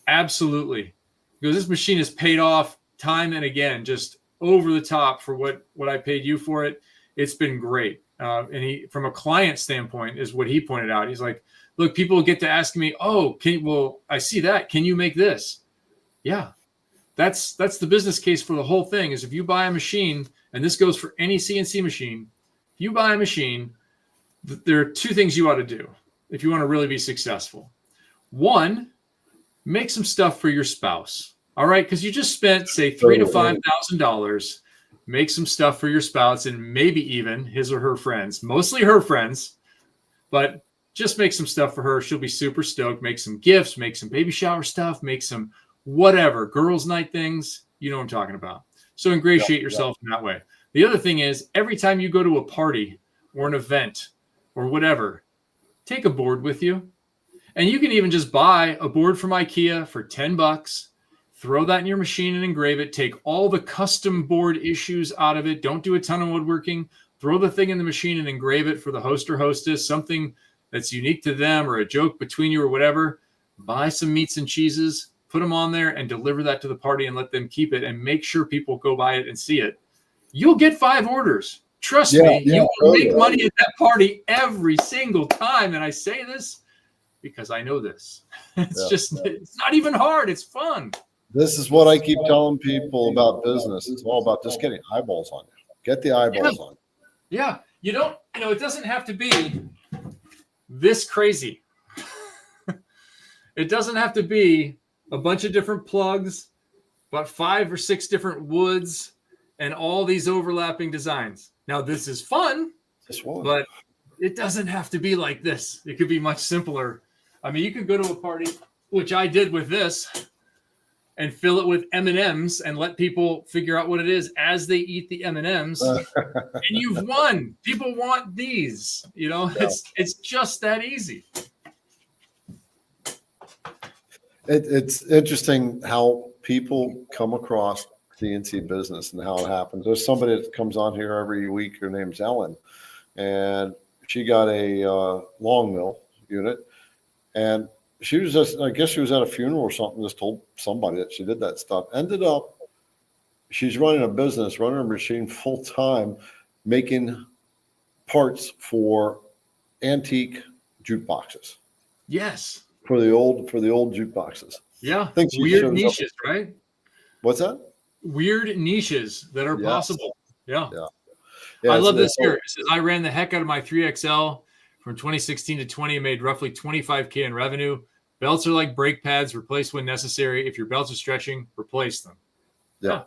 absolutely. He goes, this machine has paid off time and again, just over the top for what I paid you for it. It's been great. And he, from a client standpoint, is what he pointed out. He's like, look, people get to ask me, I see that. Can you make this? Yeah. That's the business case for the whole thing is if you buy a machine, and this goes for any CNC machine, if you buy a machine, there are two things you ought to do if you want to really be successful. One, make some stuff for your spouse. All right. Because you just spent, say, $3,000 to $5,000. Make some stuff for your spouse and maybe even his or her friends, mostly her friends, but just make some stuff for her. She'll be super stoked. Make some gifts, make some baby shower stuff, make some whatever, girls' night things. You know what I'm talking about. So ingratiate yourself in that way. The other thing is every time you go to a party or an event or whatever, take a board with you. And you can even just buy a board from IKEA for $10. Throw that in your machine and engrave it. Take all the custom board issues out of it. Don't do a ton of woodworking. Throw the thing in the machine and engrave it for the host or hostess, something that's unique to them or a joke between you or whatever. buy some meats and cheeses, put them on there, and deliver that to the party and let them keep it and make sure people go buy it and see it. You'll get 5 orders. Trust me, you will make money at that party every single time. And I say this because I know this. It's not even hard. It's fun. This is what I keep telling people about business. It's all about just getting eyeballs on you. Get the eyeballs on you. Yeah. It doesn't have to be this crazy. It doesn't have to be a bunch of different plugs, but 5 or 6 different woods and all these overlapping designs. Now, this is fun, but it doesn't have to be like this. It could be much simpler. I mean, you could go to a party, which I did with this, and fill it with M&Ms and let people figure out what it is as they eat the M&Ms. And you've won. People want these. It's just that easy. It's interesting how people come across CNC business and how it happens. There's somebody that comes on here every week. Her name's Ellen, and she got a long mill unit, and she was I guess she was at a funeral or something, just told somebody that she did that stuff. Ended up, she's running a business, running a machine full time, making parts for antique jukeboxes. Yes. For the old jukeboxes. Yeah. Weird niches, right? What's that? Weird niches that are possible. Yeah. I love this here. It says, I ran the heck out of my 3XL from 2016 to 20 and made roughly $25K in revenue. Belts are like brake pads, replace when necessary. If your belts are stretching, replace them. Yeah.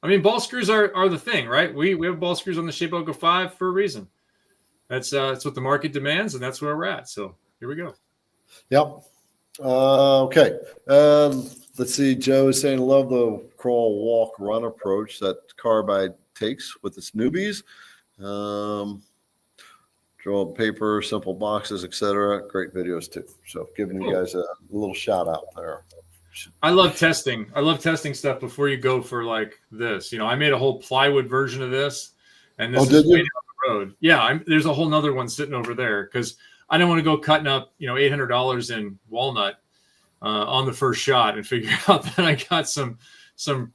I mean, ball screws are the thing, right? We have ball screws on the Shapeoko 5 for a reason. That's what the market demands, and that's where we're at. So here we go. Yep. Okay. Let's see. Joe is saying, love the crawl, walk, run approach that Carbide takes with its newbies. Draw paper, simple boxes, etc. Great videos too. So giving you guys a little shout out there. I love testing. I love testing stuff before you go for like this. I made a whole plywood version of this, and this is way down the road. Yeah, there's a whole nother one sitting over there because I don't want to go cutting up, $800 in walnut on the first shot and figure out that I got some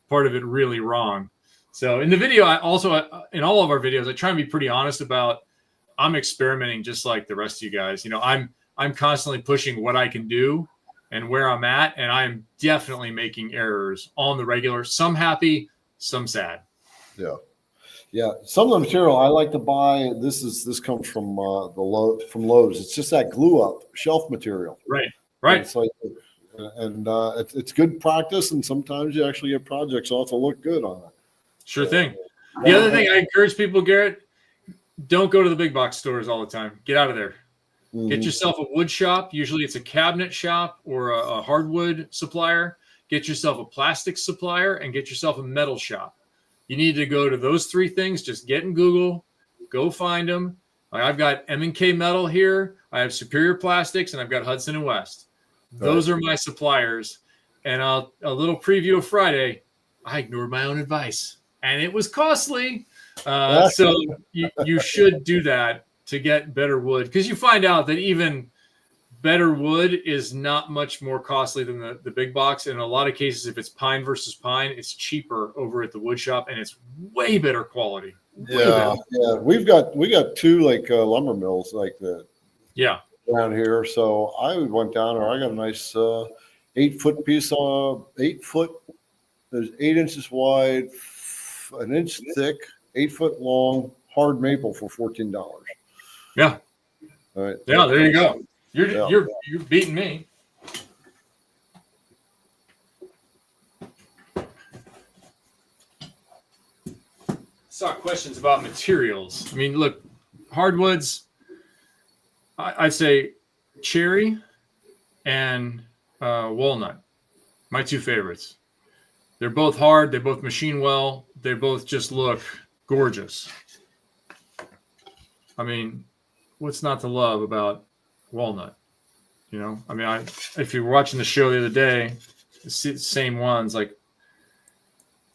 part of it really wrong. So in the video, I also in all of our videos, I try and be pretty honest about I'm experimenting just like the rest of you guys. I'm constantly pushing what I can do and where I'm at, and I'm definitely making errors on the regular. Some happy, some sad. Yeah. Some of the material I like to buy. This comes from from Lowe's. It's just that glue up shelf material. Right. It's like, it's good practice, and sometimes you actually get projects off to look good on it. Sure thing. The other thing I encourage people, Garrett, don't go to the big box stores all the time. Get out of there. Mm-hmm. Get yourself a wood shop. Usually it's a cabinet shop or a hardwood supplier. Get yourself a plastic supplier and get yourself a metal shop. You need to go to those 3 things. Just get in Google, go find them. I've got M&K Metal here. I have Superior Plastics, and I've got Hudson and West. Those are my suppliers. And a little preview of Friday, I ignored my own advice, and it was costly. So you should do that to get better wood, because you find out that even better wood is not much more costly than the big box. In a lot of cases, if it's pine versus pine, it's cheaper over at the wood shop, and it's way better quality. Yeah. We got 2 like lumber mills like that. Yeah. Around here, so I went down there. I got a nice 8-foot piece of 8 foot. There's 8 inches wide, an inch thick, 8 foot long, hard maple for $14. Yeah. All right. Yeah, there you go. You're beating me. Saw questions about materials. I mean, look, hardwoods. I'd say cherry and walnut, my 2 favorites. They're both hard. They both machine well. They both just look gorgeous. I mean, what's not to love about walnut? I mean, if you were watching the show the other day, the same ones, like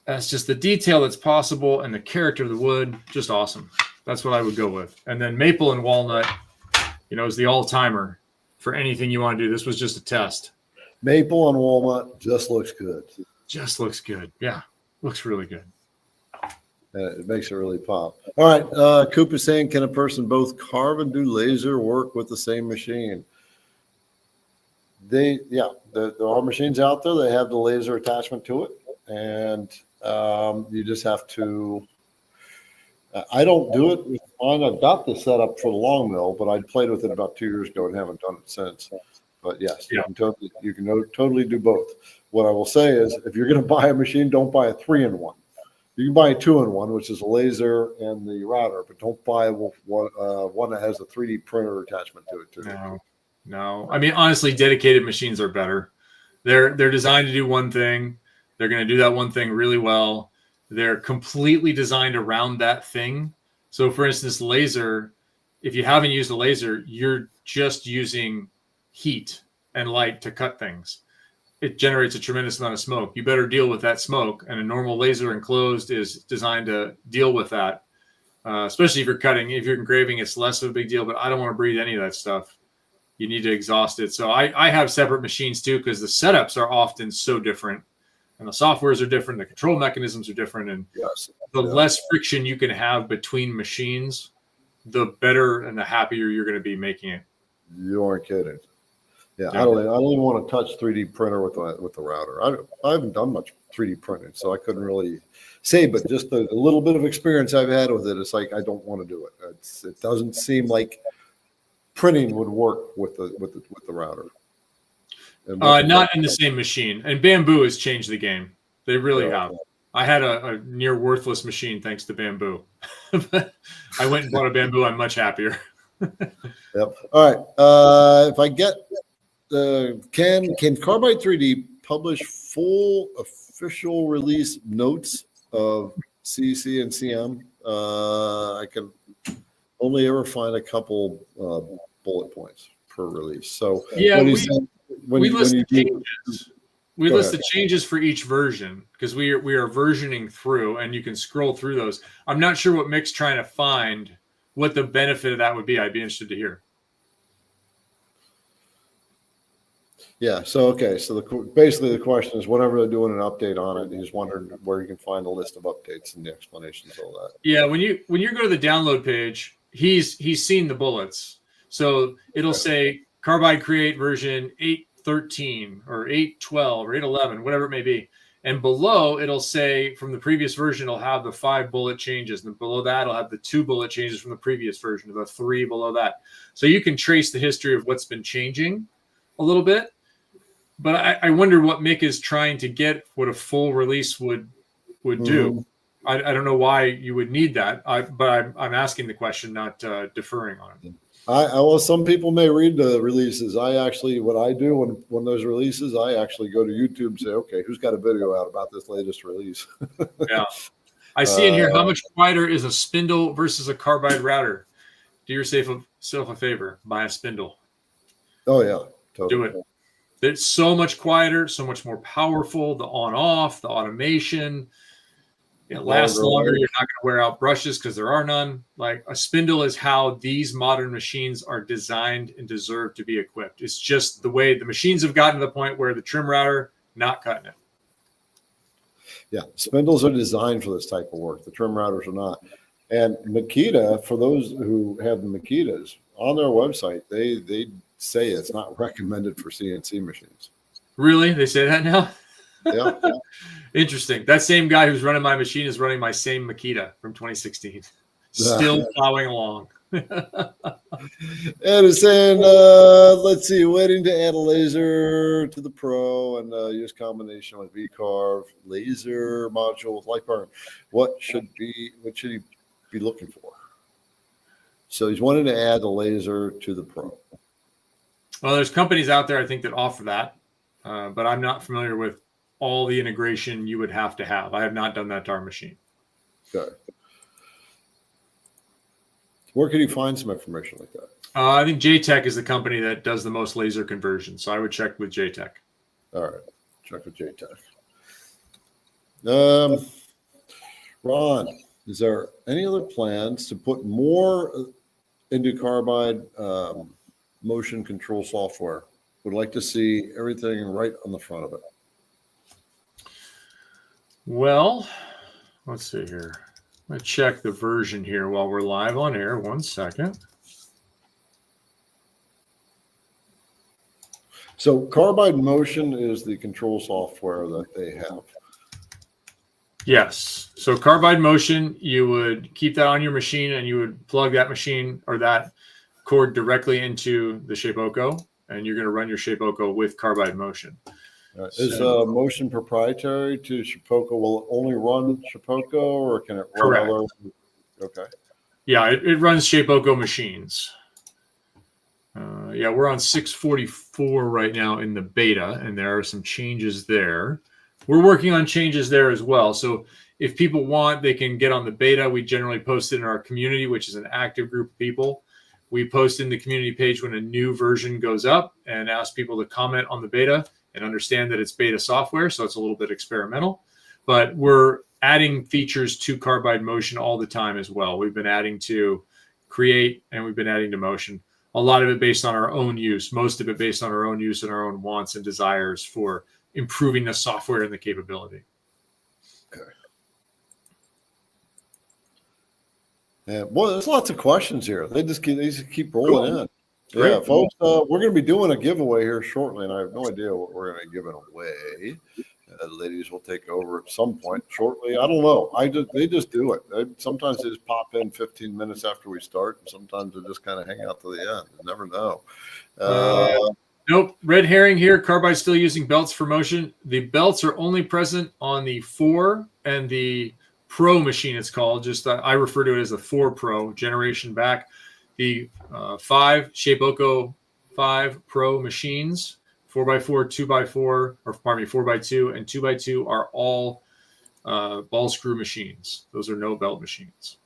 that's just the detail that's possible and the character of the wood, just awesome. That's what I would go with. And then maple and walnut, is the all-timer. for anything you want to do. This was just a test. Maple on walnut just looks good. Just looks good. Yeah, looks really good. It makes it really pop. All right. Coop is saying, can a person both carve and do laser work with the same machine? There are machines out there that have the laser attachment to it, and you just have to. I don't do it with mine. I've got the setup for the long mill, but I played with it about 2 years ago and haven't done it since. But yes, Yeah. you can totally do both. What I will say is, if you're going to buy a machine, don't buy a 3-in-1. You can buy a 2-in-1, which is a laser and the router, but don't buy one that has a 3D printer attachment to it too. No. I mean, honestly, dedicated machines are better. They're designed to do one thing. They're going to do that one thing really well. They're completely designed around that thing. So, for instance, laser, if you haven't used a laser, you're just using heat and light to cut things. It generates a tremendous amount of smoke. You better deal with that smoke. And a normal laser enclosed is designed to deal with that, especially if you're cutting. If you're engraving, it's less of a big deal, but I don't want to breathe any of that stuff. You need to exhaust it. So I have separate machines too, because the setups are often so different and the softwares are different. The control mechanisms are different. And less friction you can have between machines, the better and the happier you're going to be making it. You aren't kidding. Yeah, I don't even want to touch 3D printer with the router. I haven't done much 3D printing, so I couldn't really say. But just a little bit of experience I've had with it, it's like I don't want to do it. It doesn't seem like printing would work with the router. Not in the same machine. And Bamboo has changed the game. They really have. I had a near worthless machine thanks to Bamboo. I went and bought a Bamboo. I'm much happier. Yep. All right. If I get can Carbide 3D publish full official release notes of CC and CM? I can only ever find a couple bullet points per release. So yeah, we list the changes. We list the changes for each version because we are versioning through, and you can scroll through those. I'm not sure what Mick's trying to find, what the benefit of that would be. I'd be interested to hear. Yeah. So, okay. So basically the question is, whenever they're doing an update on it, he's wondering where you can find a list of updates and the explanations of all that. Yeah. When you go to the download page, he's seen the bullets. So it'll say Carbide Create version 8.13 or 8.12 or 8.11, whatever it may be. And below it'll say from the previous version, it'll have the 5 bullet changes. And below that, it'll have the 2 bullet changes from the previous version, the 3 below that. So you can trace the history of what's been changing a little bit. But I wonder what Mick is trying to get, what a full release would do. I don't know why you would need that, but I'm asking the question, not deferring on it. Well, some people may read the releases. What I do when there's releases, I actually go to YouTube and say, okay, who's got a video out about this latest release? Yeah. I see in here, how much quieter is a spindle versus a carbide router? Do yourself a favor, buy a spindle. Oh, yeah. Totally. Do it. It's so much quieter, so much more powerful. The on-off, the automation. It lasts longer. You're not going to wear out brushes because there are none. Like a spindle is how these modern machines are designed and deserve to be equipped. It's just the way the machines have gotten to the point where the trim router, not cutting it. Yeah, spindles are designed for this type of work. The trim routers are not. And Makita, for those who have the Makitas, on their website, they say it's not recommended for CNC machines. Really? They say that now? Yeah. Interesting. That same guy who's running my machine is running my same Makita from 2016. Still plowing along. And it's saying, let's see, waiting to add a laser to the Pro and use combination with V-Carve, laser module with light burn. What should he be looking for? So he's wanting to add the laser to the Pro. Well, there's companies out there, I think, that offer that, but I'm not familiar with all the integration you would have to have. I have not done that to our machine. Okay. Where can you find some information like that? I think JTech is the company that does the most laser conversion, so I would check with JTech. All right, check with JTech. Ron, is there any other plans to put more into carbide motion control software. Would like to see everything right on the front of it. Well, let's see here. I'm going to check the version here while we're live on air. 1 second. So Carbide Motion is the control software that they have. Yes. So Carbide Motion, you would keep that on your machine and you would plug that machine or that cord directly into the Shapeoko, and you're going to run your Shapeoko with Carbide Motion. Is Motion proprietary to Shapeoko? Will it only run Shapeoko, or can it run Correct. other? Okay. Yeah, it runs Shapeoko machines. Yeah, we're on 644 right now in the beta, and there are some changes there. We're working on changes there as well. So if people want, they can get on the beta. We generally post it in our community, which is an active group of people. We post in the community page when a new version goes up and ask people to comment on the beta and understand that it's beta software. So it's a little bit experimental, but we're adding features to Carbide Motion all the time as well. We've been adding to Create and we've been adding to Motion. A lot of it based on our own use, most of it based on our own use and our own wants and desires for improving the software and the capability. Okay. Yeah, boy, there's lots of questions here. They just keep rolling in. Great. Yeah, folks, we're going to be doing a giveaway here shortly, and I have no idea what we're going to be giving away. The ladies will take over at some point shortly. I don't know. They just do it. Sometimes they just pop in 15 minutes after we start, and sometimes they just kind of hang out to the end. You never know. Nope. Red herring here. Carbide's still using belts for motion. The belts are only present on the 4 and the Pro machine, it's called. Just I refer to it as the 4 Pro generation back. The 5 Shapeoko 5 Pro machines, 4x4, 2x4, or pardon me, 4x2 and 2x2 are all ball screw machines. Those are no belt machines.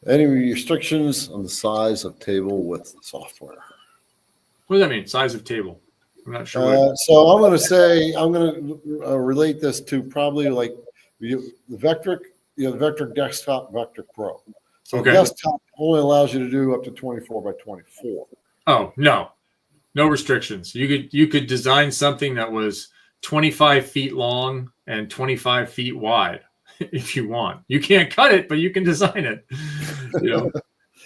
Any restrictions on the size of table with software? What does that mean? Size of table? I'm not sure. So I'm going to relate this to probably like the Vectric, the Vectric Desktop, Vectric Pro. So Okay. desktop only allows you to do up to 24 by 24. Oh, no restrictions. You could design something that was 25 feet long and 25 feet wide if you want. You can't cut it, but you can design it.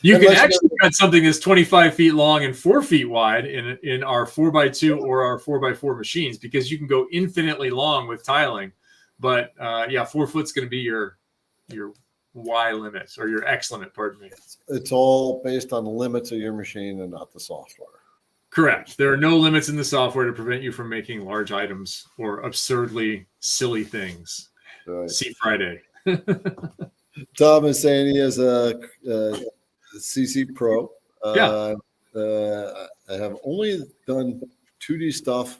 You can actually cut something that's 25 feet long and 4 feet wide in our 4x2 or our 4x4 machines, because you can go infinitely long with tiling. But 4 foot's going to be your Y limit, or your X limit, pardon me. It's all based on the limits of your machine and not the software. Correct. There are no limits in the software to prevent you from making large items or absurdly silly things. Right. See Friday. Tom is saying he has a CC Pro. Yeah. I have only done 2D stuff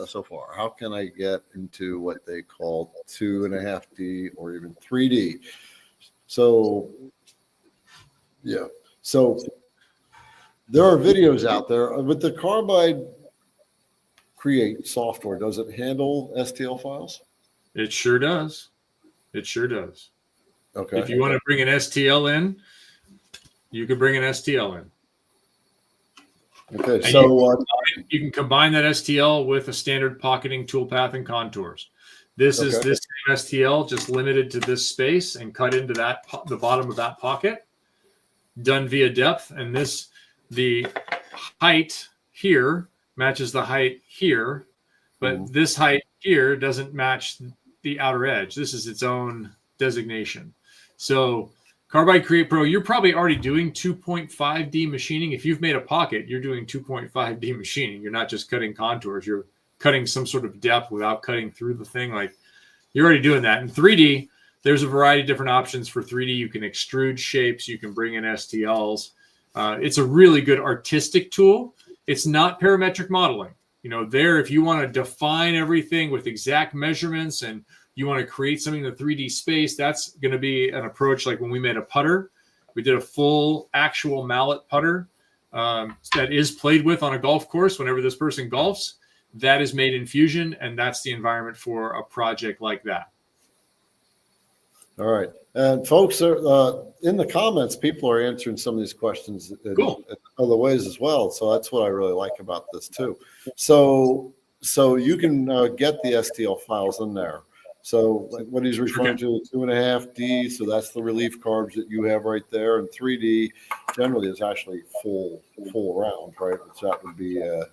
so far. How can I get into what they call 2.5D or even 3D? So, yeah. So there are videos out there with the Carbide Create software. Does it handle STL files? It sure does. It sure does. Okay. If you want to bring an STL in, you can bring an STL in. Okay. And So you can combine that STL with a standard pocketing toolpath and contours. This is this same STL, just limited to this space and cut into the bottom of that pocket, done via depth. And the height here matches the height here, but this height here doesn't match the outer edge. This is its own designation. So Carbide Create Pro, you're probably already doing 2.5D machining. If you've made a pocket, you're doing 2.5D machining. You're not just cutting contours. You're cutting some sort of depth without cutting through the thing. Like, you're already doing that. In 3D, there's a variety of different options for 3D. You can extrude shapes. You can bring in STLs. It's a really good artistic tool. It's not parametric modeling. If you want to define everything with exact measurements and you want to create something in the 3D space, that's going to be an approach like when we made a putter. We did a full actual mallet putter that is played with on a golf course whenever this person golfs. That is made in Fusion, and that's the environment for a project like that. All right. And folks are in the comments, people are answering some of these questions in other ways as well. So that's what I really like about this too. So you can get the STL files in there. So like what he's referring to, 2.5D. So that's the relief carbs that you have right there. And 3D generally is actually full round, right? So that would be a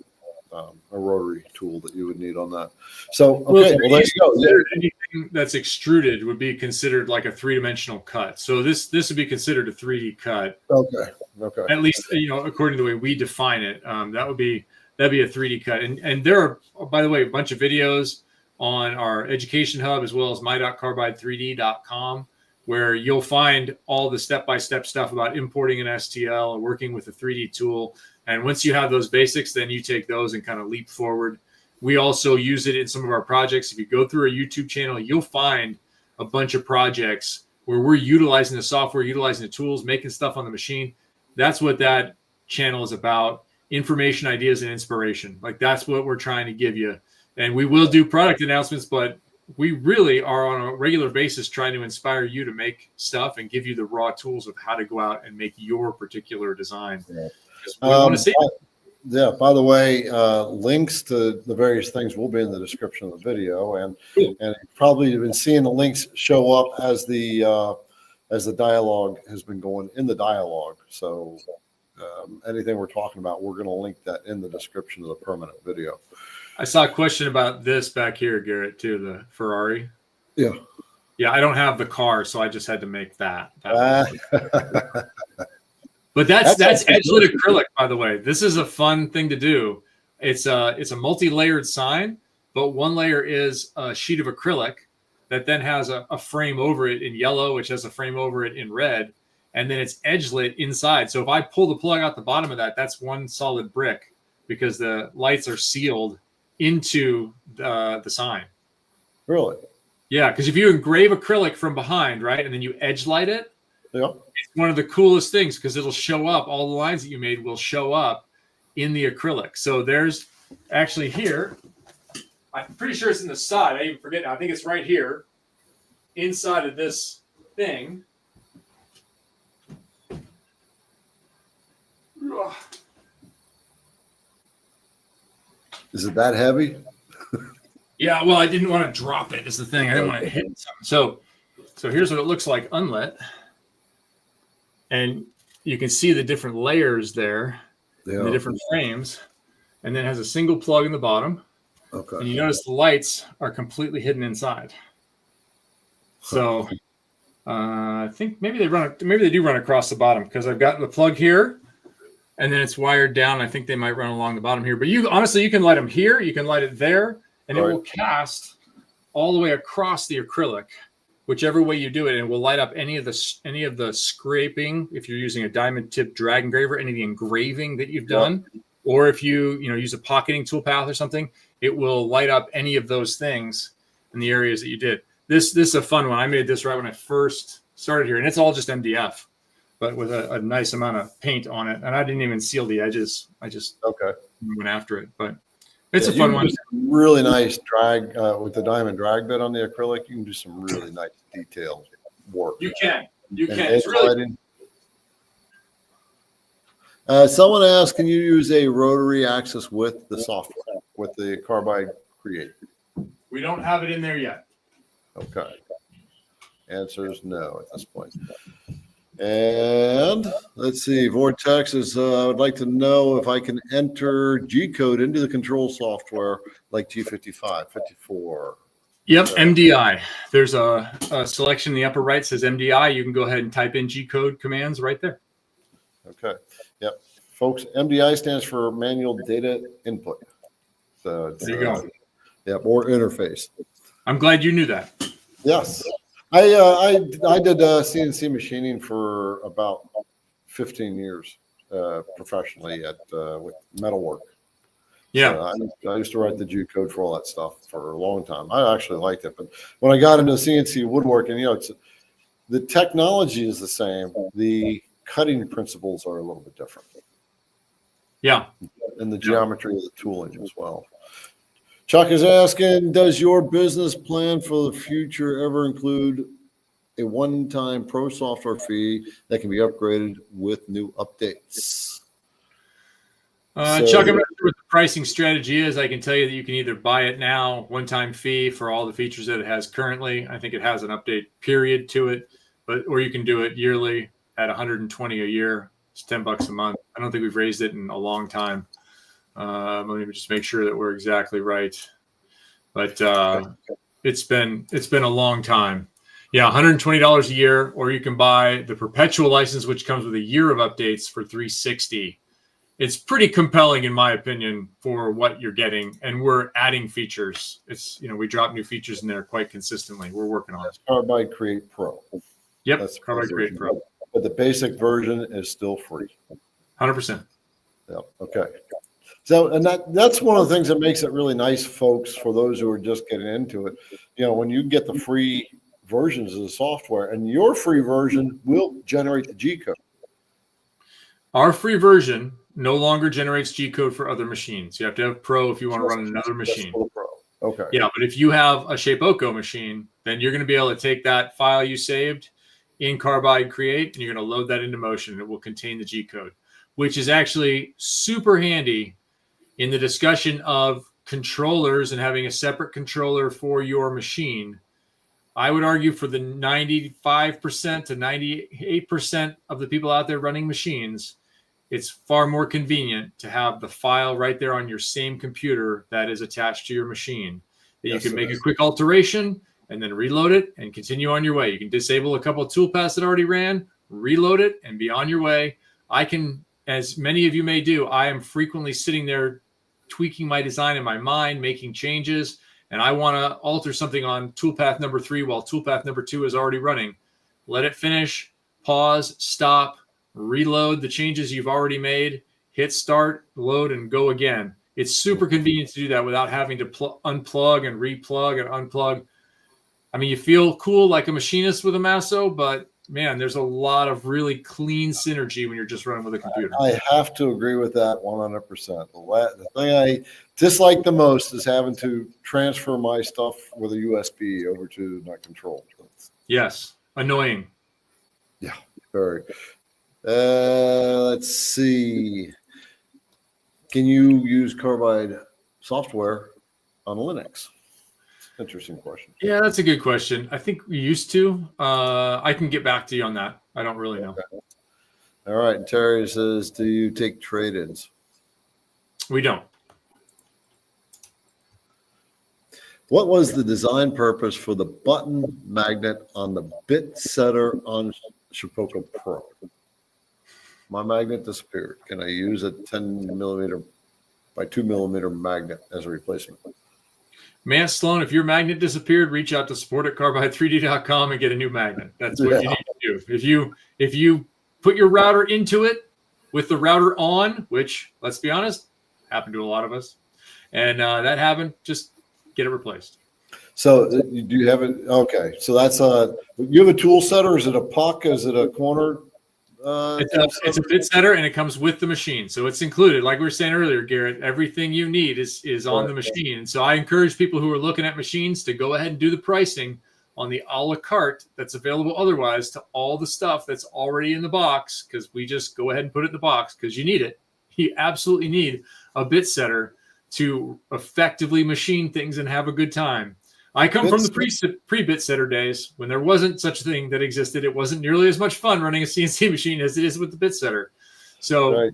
rotary tool that you would need on that. So, okay, well there you go. Yeah. Anything that's extruded would be considered like a 3-dimensional cut. So this would be considered a 3D cut. Okay. At least, according to the way we define it, that'd be a 3D cut. And there are, by the way, a bunch of videos on our education hub as well as my.carbide3d.com where you'll find all the step-by-step stuff about importing an STL and working with a 3D tool. And once you have those basics, then you take those and kind of leap forward. We also use it in some of our projects. If you go through our YouTube channel, you'll find a bunch of projects where we're utilizing the software, utilizing the tools, making stuff on the machine. That's what that channel is about. Information, ideas, and inspiration. Like that's what we're trying to give you. And we will do product announcements, but we really are on a regular basis trying to inspire you to make stuff and give you the raw tools of how to go out and make your particular design. Yeah. We want to see it. Yeah, by the way, links to the various things will be in the description of the video, and you've probably been seeing the links show up as the dialogue has been going in the dialogue. So anything we're talking about, we're going to link that in the description of the permanent video. I saw a question about this back here, Garrett, too, the Ferrari. Yeah. Yeah, I don't have the car, so I just had to make that. But that's edge-lit acrylic, by the way. This is a fun thing to do. It's a multi-layered sign, but one layer is a sheet of acrylic that then has a frame over it in yellow, which has a frame over it in red, and then it's edge-lit inside. So if I pull the plug out the bottom of that, that's one solid brick because the lights are sealed into the sign. Really? Yeah, because if you engrave acrylic from behind, right, and then you edge light it, it's one of the coolest things because it'll show up. All the lines that you made will show up in the acrylic. So there's actually here, I'm pretty sure it's in the side. I even forget now. I think it's right here inside of this thing. Is it that heavy? Yeah, well, I didn't want to drop it is the thing. I didn't want to hit something. So here's what it looks like unlit. And you can see the different layers there, the different frames, and then it has a single plug in the bottom. Okay. And you notice the lights are completely hidden inside. So I think maybe they do run across the bottom because I've got the plug here, and then it's wired down. I think they might run along the bottom here. But you can light them here, you can light it there, and it will cast all the way across the acrylic. Whichever way you do it, and it will light up any of the scraping if you're using a diamond tip drag engraver, any of the engraving that you've done, or if you use a pocketing toolpath or something, it will light up any of those things in the areas that you did. This is a fun one. I made this right when I first started here, and it's all just MDF, but with a nice amount of paint on it. And I didn't even seal the edges. I just went after it, but. It's a fun one. Really nice drag with the diamond drag bit on the acrylic. You can do some really nice detailed work. You can. It's really. Someone asked, can you use a rotary axis with the software, with the Carbide Create? We don't have it in there yet. Okay. Answer is no at this point. And let's see, Vortex is, I would like to know if I can enter G-code into the control software like G55, 54. Yep, MDI. There's a selection in the upper right says MDI. You can go ahead and type in G-code commands right there. Okay. Yep. Folks, MDI stands for manual data input. So there you go. Yep, or interface. I'm glad you knew that. Yes. I did CNC machining for about 15 years professionally with metalwork. Yeah, so I used to write the G code for all that stuff for a long time. I actually liked it, but when I got into CNC woodworking, the technology is the same. The cutting principles are a little bit different. Yeah, and the geometry of the tooling as well. Chuck is asking, does your business plan for the future ever include a one-time pro software fee that can be upgraded with new updates. Chuck, I'm not sure what the pricing strategy is. I can tell you that you can either buy it now, one-time fee for all the features that it has currently. I think it has an update period to it, or you can do it yearly at $120 a year. It's $10 a month. I don't think we've raised it in a long time. Let me just make sure that we're exactly right. But it's been a long time. Yeah, $120 a year, or you can buy the perpetual license, which comes with a year of updates for $360. It's pretty compelling, in my opinion, for what you're getting, and we're adding features. It's we drop new features in there quite consistently. We're working on it. Carbide Create Pro. Yep, that's Carbide Create Pro. But the basic version is still free. 100%. Yeah. Okay. So, and that's one of the things that makes it really nice, folks, for those who are just getting into it. When you get the free versions of the software, and your free version will generate the G code. Our free version no longer generates G code for other machines. You have to have Pro if you want to run another machine. Pro. Okay. Yeah, but if you have a Shapeoko machine, then you're going to be able to take that file you saved in Carbide Create, and you're going to load that into Motion, and it will contain the G code, which is actually super handy in the discussion of controllers and having a separate controller for your machine. I would argue for the 95% to 98% of the people out there running machines, it's far more convenient to have the file right there on your same computer that is attached to your machine, that you can make a quick alteration and then reload it and continue on your way. You can disable a couple of toolpaths that already ran, reload it, and be on your way. I can, as many of you may do, I am frequently sitting there tweaking my design in my mind, making changes, and I want to alter something on toolpath number 3 while toolpath number 2 is already running. Let it finish, pause, stop, reload the changes you've already made, hit start, load, and go again. It's super convenient to do that without having to unplug and replug and unplug. I mean, you feel cool like a machinist with a Masso, but man, there's a lot of really clean synergy when you're just running with a computer. I have to agree with that 100%. The thing I dislike the most is having to transfer my stuff with a USB over to my control. Yes, annoying. Yeah, very. Let's see. Can you use Carbide software on Linux? Interesting question. Yeah, that's a good question. I think we used to. I can get back to you on that. I don't really know. Okay. All right. And Terry says, do you take trade-ins? We don't. What was the design purpose for the button magnet on the bit setter on Shapeoko Pro? My magnet disappeared. Can I use a 10 millimeter by 2 millimeter magnet as a replacement? Man, Sloan, if your magnet disappeared, reach out to support@carbide3d.com and get a new magnet. That's what you need to do. If you put your router into it with the router on, which, let's be honest, happened to a lot of us, and that happened, just get it replaced. So do you have it? Okay. So that's you have a tool setter. Is it a puck? Is it a corner? It's a bit setter, and it comes with the machine, so it's included. Like we were saying earlier, Garrett, everything you need is on the machine. And so I encourage people who are looking at machines to go ahead and do the pricing on the a la carte that's available otherwise to all the stuff that's already in the box, because we just go ahead and put it in the box because you need it. You absolutely need a bit setter to effectively machine things and have a good time. I come from the pre-bit setter days when there wasn't such a thing that existed. It wasn't nearly as much fun running a CNC machine as it is with the bit setter. So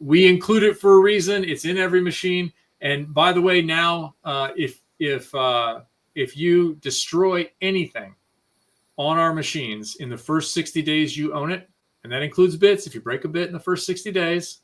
we include it for a reason. It's in every machine. And by the way, now if you destroy anything on our machines in the first 60 days you own it, and that includes bits, if you break a bit in the first 60 days,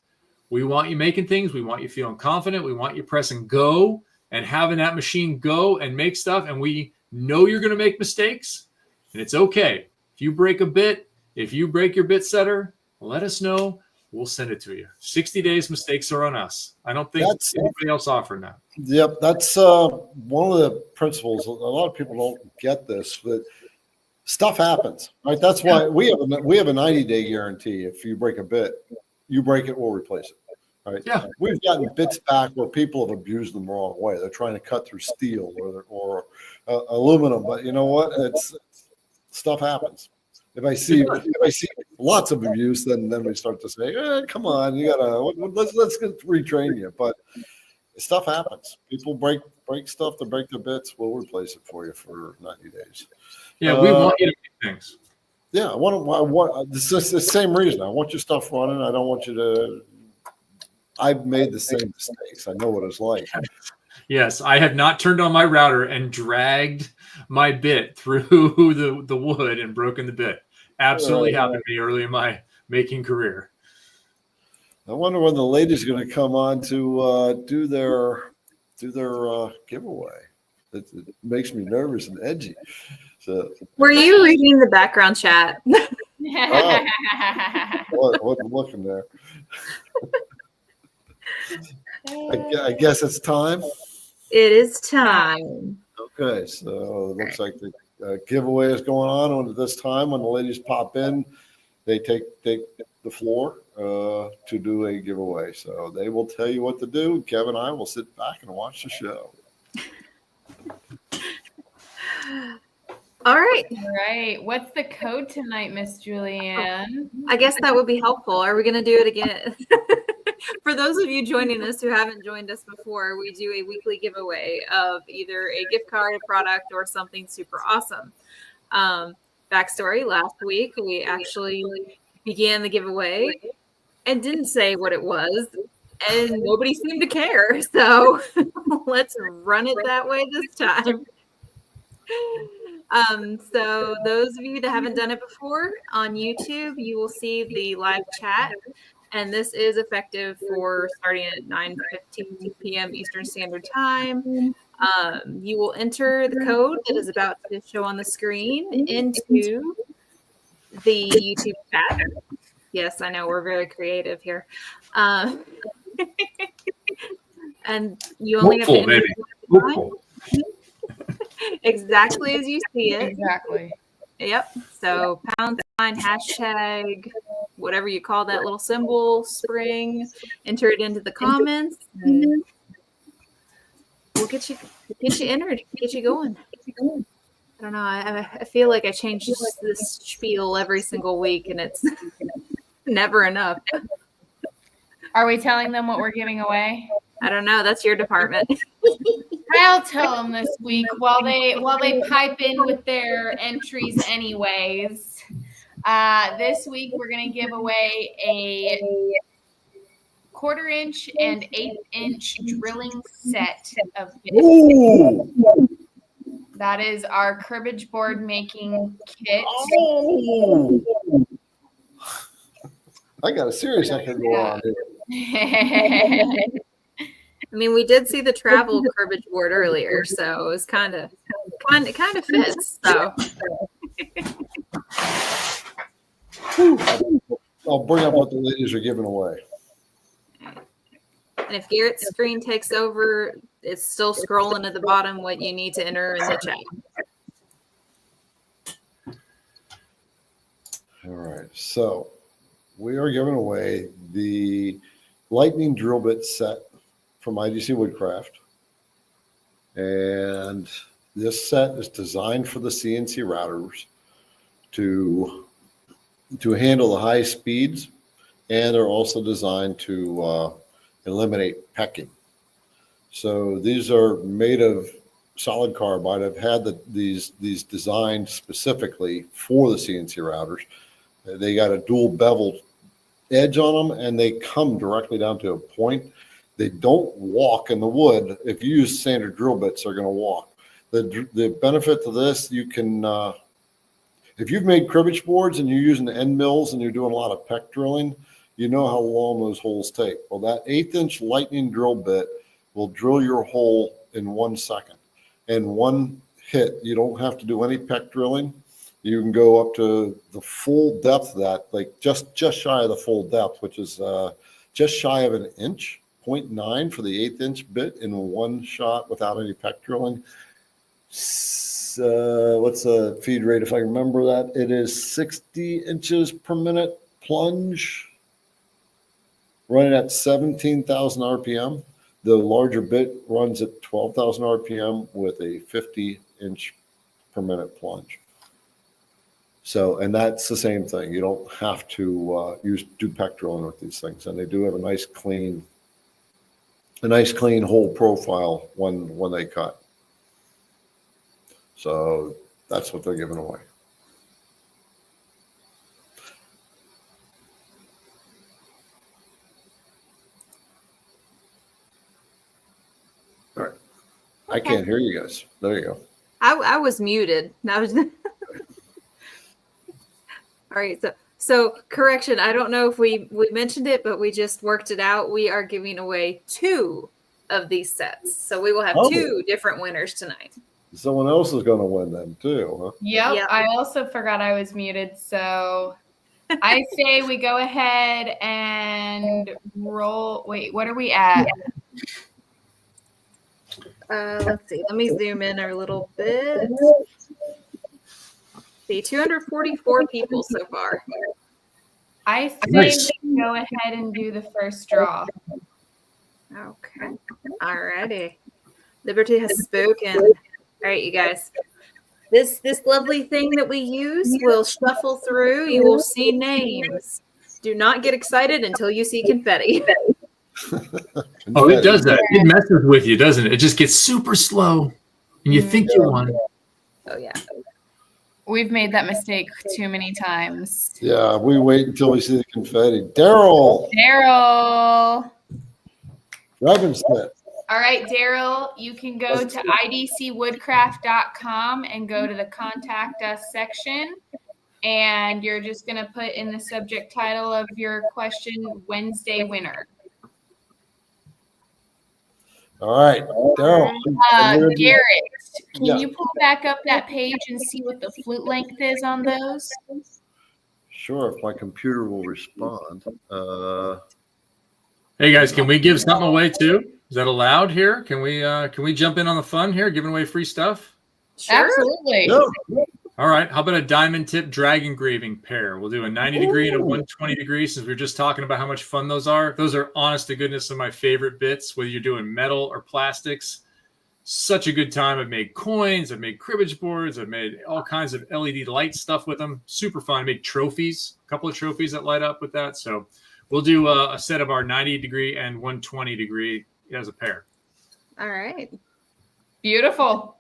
we want you making things. We want you feeling confident. We want you pressing go and having that machine go and make stuff. And we know you're going to make mistakes, and it's okay. If you break a bit, if you break your bit setter, let us know. We'll send it to you. 60 days, mistakes are on us. I don't think anybody else offering that. Yep. That's one of the principles. A lot of people don't get this, but stuff happens, right? That's why we have a 90-day guarantee. If you break a bit, you break it, we'll replace it. Right. Yeah, we've gotten bits back where people have abused them the wrong way. They're trying to cut through steel or aluminum, but you know what? It's stuff happens. If I see lots of abuse, then we start to say, come on, you gotta let's retrain you. But stuff happens. People break stuff to break their bits. We'll replace it for you for 90 days. Yeah, we want you to do things. Yeah, I want this is the same reason. I want your stuff running. I don't want you to. I've made the same mistakes. I know what it's like. Yes, I have not turned on my router and dragged my bit through the wood and broken the bit. Absolutely happened to me early in my making career. I wonder when the ladies are going to come on to do their giveaway. It makes me nervous and edgy. So, were you reading the background chat? wasn't looking there. I guess it's time. It is time. Okay, so it looks like the giveaway is going on at this time. When the ladies pop in, they take the floor to do a giveaway. So they will tell you what to do. Kevin and I will sit back and watch the show. All right. All right. What's the code tonight, Miss Julianne? I guess that would be helpful. Are we going to do it again? For those of you joining us who haven't joined us before, we do a weekly giveaway of either a gift card, a product, or something super awesome. Backstory, last week, we actually began the giveaway and didn't say what it was, and nobody seemed to care. So let's run it that way this time. So those of you that haven't done it before on YouTube, you will see the live chat. And this is effective for starting at 9:15 p.m. Eastern Standard Time. You will enter the code that is about to show on the screen into the YouTube chat. Yes, I know we're very creative here. And you only have to enter exactly as you see it. Exactly. Yep. So #, hashtag, whatever you call that little symbol, spring, enter it into the comments. And we'll get you entered, get you going. I don't know. I feel like I change this spiel every single week, and it's never enough. Are we telling them what we're giving away? I don't know. That's your department. I'll tell them this week while they pipe in with their entries anyways. This week we're going to give away a 1/4 inch and 1/8 inch drilling set of bits. Ooh. That is our cribbage board making kit. Oh. I got a serious I can go on here. I mean, we did see the travel cribbage board earlier, so it was kind of fits. So I'll bring up what the ladies are giving away. and if Garrett's screen takes over, it's still scrolling at the bottom what you need to enter in the chat. All right, so we are giving away the lightning drill bit set from IDC Woodcraft. And this set is designed for the CNC routers to handle the high speeds, and they're also designed to eliminate pecking. So these are made of solid carbide. I've had these designed specifically for the CNC routers. They got a dual beveled edge on them, and they come directly down to a point. They don't walk in the wood. If you use standard drill bits, they're going to walk. The benefit to this, you can, if you've made cribbage boards and you're using the end mills and you're doing a lot of peck drilling, you know how long those holes take. Well, that 1/8 inch lightning drill bit will drill your hole in 1 second. And one hit, you don't have to do any peck drilling. You can go up to the full depth of that, like just shy of the full depth, which is just shy of 1 inch, 0.9 for the 1/8 inch bit in one shot without any peck drilling. What's the feed rate, if I remember that? It is 60 inches per minute plunge, running at 17,000 RPM. The larger bit runs at 12,000 RPM with a 50 inch per minute plunge. So, and that's the same thing. You don't have to do pec drilling with these things, and they do have a nice clean hole profile when they cut. So that's what they're giving away. All right. I can't hear you guys. There you go. I was muted. Now, all right. So correction. I don't know if we mentioned it, but we just worked it out. We are giving away 2 of these sets, so we will have 2 different winners tonight. Someone else is going to win them too, huh? Yep. I also forgot I was muted, so I say we go ahead and roll. Wait, what are we at? Let's see. Let me zoom in a little bit. See, 244 people so far. I say Nice. we go ahead and do the first draw. Okay. All righty. Liberty has spoken. All right, you guys. This lovely thing that we use will shuffle through. You will see names. Do not get excited until you see confetti. Oh, it does that. It messes with you, doesn't it? It just gets super slow, and you think you won. Oh yeah. We've made that mistake too many times. Yeah, we wait until we see the confetti. Daryl. Robinson. All right, Daryl, you can go to idcwoodcraft.com and go to the contact us section. And you're just going to put in the subject title of your question, Wednesday winner. All right, Daryl. Garrett, can you pull back up that page and see what the flute length is on those? Sure, if my computer will respond. Hey guys, can we give something away too? Is that allowed here? Can we jump in on the fun here, giving away free stuff? Sure. Absolutely. No. All right. How about a diamond tip drag engraving pair? We'll do a 90 degree and a 120 degree, since we were just talking about how much fun those are. Those are, honest to goodness, some of my favorite bits, whether you're doing metal or plastics. Such a good time. I've made coins. I've made cribbage boards. I've made all kinds of LED light stuff with them. Super fun. I made trophies, a couple of trophies that light up with that. So we'll do a set of our 90 degree and 120 degree as a pair. All right. Beautiful.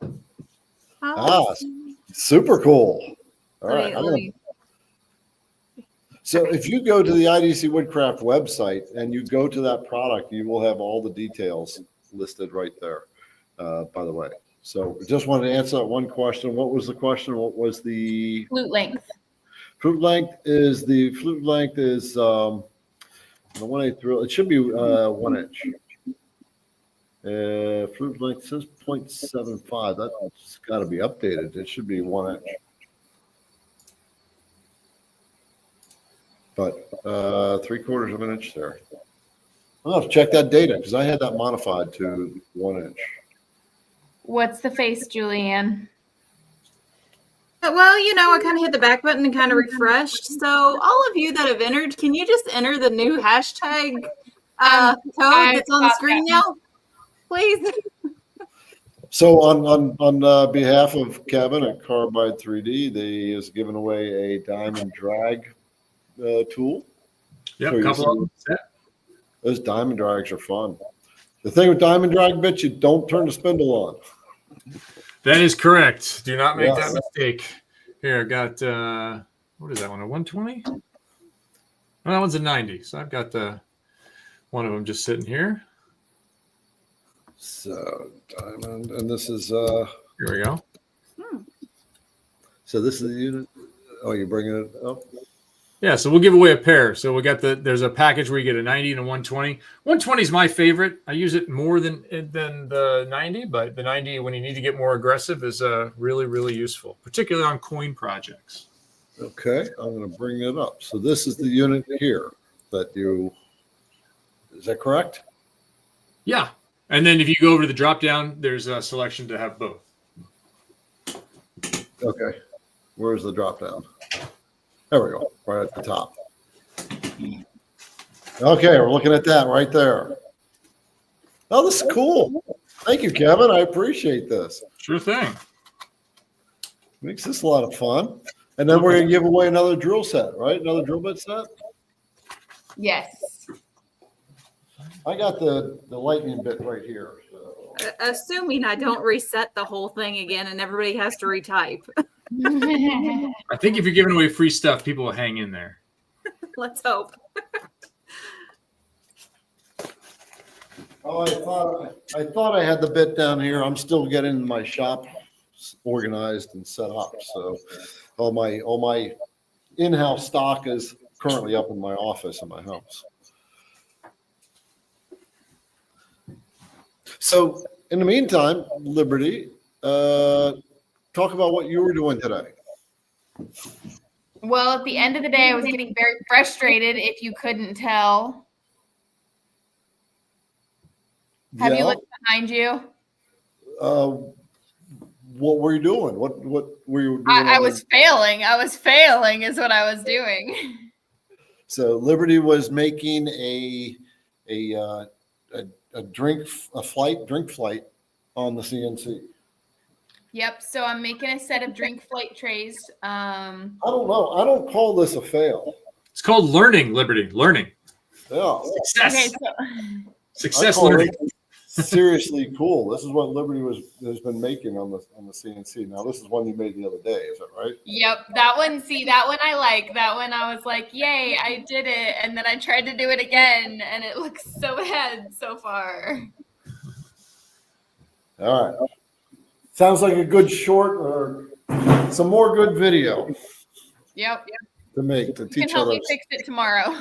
Super cool. All right. So if you go to the IDC Woodcraft website and you go to that product, you will have all the details listed right there, by the way. So just wanted to answer that one question. What was the question? What was the Flute length? Flute length is the one I threw. It should be 1 inch. Flute length says 0.75. That's got to be updated. It should be 1 inch. But 3/4 of an inch there. I'll have to check that data because I had that modified to 1 inch. What's the face, Julianne? Well, I kind of hit the back button and kind of refreshed. So all of you that have entered, can you just enter the new hashtag code that's on the screen now? Please. So on behalf of Kevin at Carbide 3D, they is giving away a diamond drag tool. Yep, So couple of them. Those diamond drags are fun. The thing with diamond drag bits, you don't turn the spindle on. That is correct. Do not make Yes. that mistake. Here, I got what is that one? A 120? Oh, that one's a 90. So I've got one of them just sitting here. So diamond, and this is Here we go. so this is the unit. Oh, you're bringing it up? Yeah, so we'll give away a pair. So we got there's a package where you get a 90 and a 120. 120 is my favorite. I use it more than the 90, but the 90, when you need to get more aggressive, is really, really useful, particularly on coin projects. Okay, I'm going to bring it up. So this is the unit here is that correct? Yeah. And then if you go over to the drop down, there's a selection to have both. Okay, where's the drop down? There we go, right at the top. Okay, we're looking at that right there. Oh, this is cool. Thank you, Kevin. I appreciate this. Sure thing. Makes this a lot of fun. And then we're going to give away another drill set, right? Another drill bit set? Yes. I got the lightning bit right here. So. Assuming I don't reset the whole thing again and everybody has to retype. I think if you're giving away free stuff, people will hang in there. Let's hope. Oh, I thought I had the bit down here. I'm still getting my shop organized and set up. So all my in-house stock is currently up in my office in my house. So in the meantime, Liberty, talk about what you were doing today. Well, at the end of the day, I was getting very frustrated, if you couldn't tell. Have you looked behind you? What were you doing? What were you doing? I was failing. I was failing is what I was doing. So Liberty was making a drink flight on the CNC. Yep. So I'm making a set of drink flight trays. I don't know. I don't call this a fail. It's called learning, Liberty. Learning. Yeah. Success. Okay, so Success I call learning. it seriously cool. This is what Liberty has been making on the CNC. Now this is one you made the other day. Is that right? Yep, that one. See, that one I like. That one I was like, "Yay, I did it!" And then I tried to do it again, and it looks so bad so far. All right. Sounds like a good short or some more good video Yep. to make to You can teach help me others. fix it tomorrow.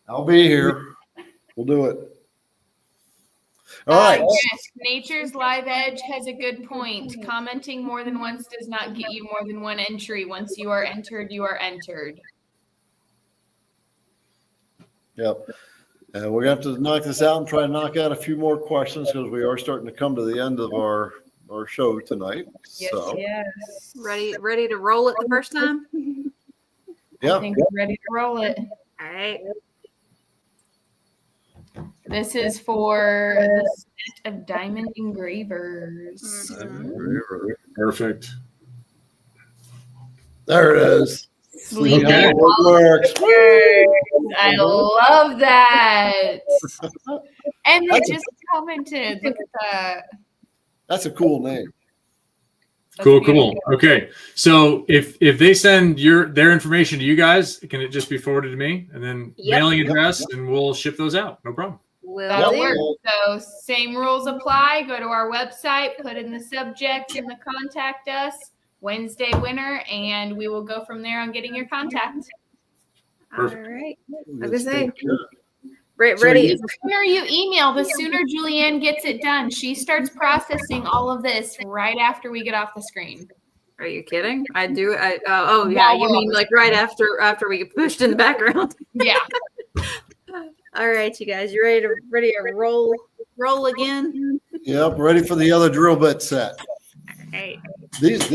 I'll be here. We'll do it. All right. Yes, Nature's Live Edge has a good point. Commenting more than once does not get you more than one entry. Once you are entered, you are entered. Yep. And we're going to have to knock this out and try to knock out a few more questions because we are starting to come to the end of our show tonight. Yes, So, yes. Ready to roll it the first time? yeah. I think we're ready to roll it. All right. This is for the set of diamond engravers. Perfect. There it is. Sleeve Look how Okay. it works. I love that. And they That's just commented. Look at that. That's a cool name. That's Cool. beautiful. Okay. So if they send their information to you guys, can it just be forwarded to me and then Yep. mailing address and we'll ship those out? No problem. Will That'll do. work. So same rules apply. Go to our website, put in the subject in the contact us, Wednesday winner, and we will go from there on getting your contact. All Perfect. right. Let's say, take care. Ready. The sooner you email, the sooner Julianne gets it done. She starts processing all of this right after we get off the screen. Are you kidding? I do. Oh yeah. You mean like right after we get pushed in the background? Yeah. All right, you guys. You ready to roll again? Yep. Ready for the other drill bit set. Hey. These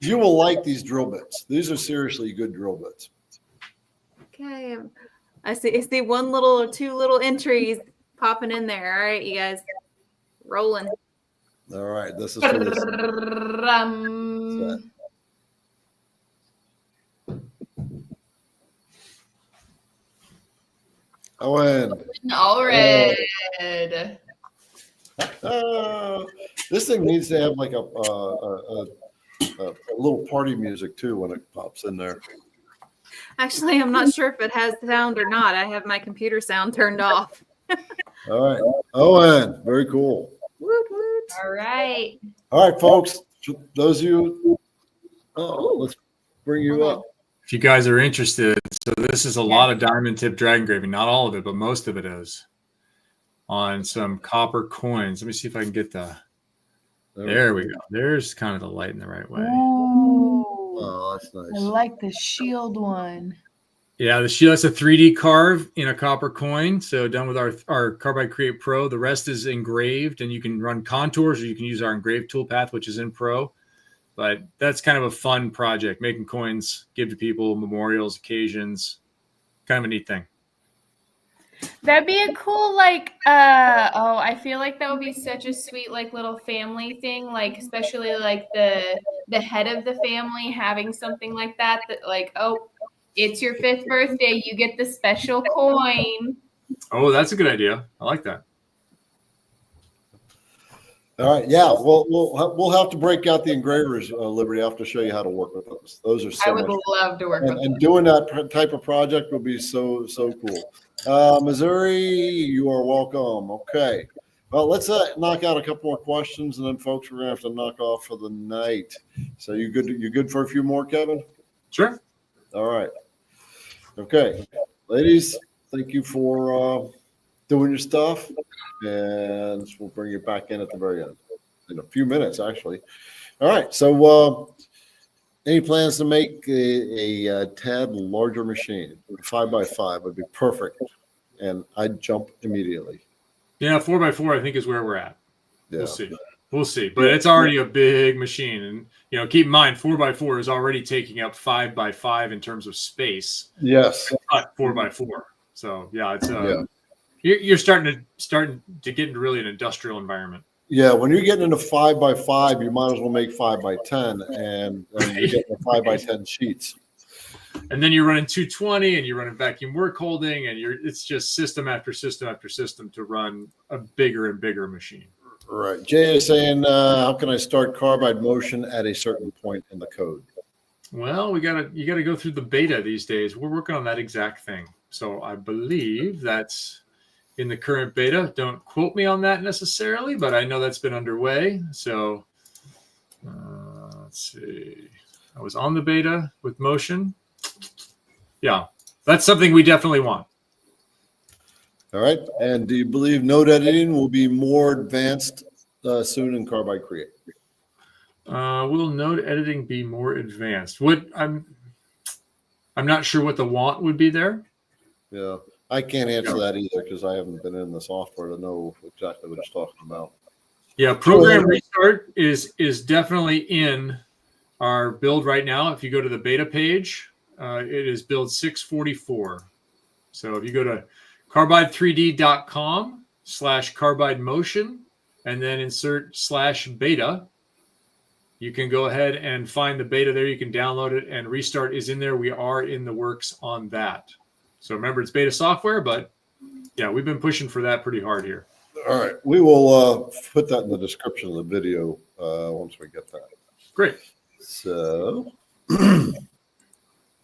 you will like these drill bits. These are seriously good drill bits. Okay. I see one little or two little entries popping in there. All right, you guys. Rolling. All right. This is for this. Um, Owen. all right. This thing needs to have like a little party music too when it pops in there. Actually, I'm not sure if it has sound or not. I have my computer sound turned off. All right. Owen, very cool. Woot woot. All right. All right, folks. Those of you, let's bring you up. If you guys are interested, so this is a lot of diamond tip drag engraving, not all of it, but most of it is on some copper coins. Let me see if I can get there we go. There's kind of the light in the right way. Ooh, Oh, that's I nice. like the shield one. Yeah, the shield, that's a 3D carve in a copper coin. So done with our Carbide Create Pro. The rest is engraved, and you can run contours or you can use our engraved toolpath, which is in Pro. But that's kind of a fun project, making coins, give to people, memorials, occasions. Kind of a neat thing. That'd be a cool, like, I feel like that would be such a sweet, like, little family thing, like, especially, like, the head of the family having something like that, like, oh, it's your 5th birthday, you get the special coin. Oh, that's a good idea. I like that. All right, yeah. Well, we'll have to break out the engravers, Liberty. I have to show you how to work with those. Those are so I would much love to work fun. with And them. doing that type of project would be so cool. Missouri, you are welcome. Okay. Well, let's knock out a couple more questions, and then folks, we're gonna have to knock off for the night. So you good? You good for a few more, Kevin? Sure. All right. Okay, ladies, thank you for doing your stuff, and we'll bring you back in at the very end in a few minutes, actually. All right. So, any plans to make a tad larger machine? 5x5 would be perfect, and I'd jump immediately. Yeah, 4x4 I think is where we're at. Yeah. We'll see. But it's already a big machine, and keep in mind 4x4 is already taking up 5x5 in terms of space. Yes. But 4x4. So yeah, it's you're starting to get into really an industrial environment. Yeah, when you're getting into 5x5, you might as well make 5x10, and you get the 5x10 sheets. And then you're running 220, and you're running vacuum work holding, and it's just system after system after system to run a bigger and bigger machine. Right. Jay is saying, how can I start Carbide Motion at a certain point in the code? Well, you gotta go through the beta these days. We're working on that exact thing. So I believe that's in the current beta. Don't quote me on that necessarily, but I know that's been underway. So let's see. I was on the beta with Motion. Yeah, that's something we definitely want. All right. And do you believe node editing will be more advanced soon in Carbide Create? Will node editing be more advanced? I'm not sure what the want would be there. Yeah, I can't answer that either because I haven't been in the software to know exactly what it's talking about. Yeah, program restart is definitely in our build right now. If you go to the beta page, it is build 644. So if you go to carbide3d.com/carbide motion and then insert /beta, you can go ahead and find the beta there. You can download it, and restart is in there. We are in the works on that. So remember, it's beta software, but yeah, we've been pushing for that pretty hard here. All right. We will put that in the description of the video once we get that. Great. So,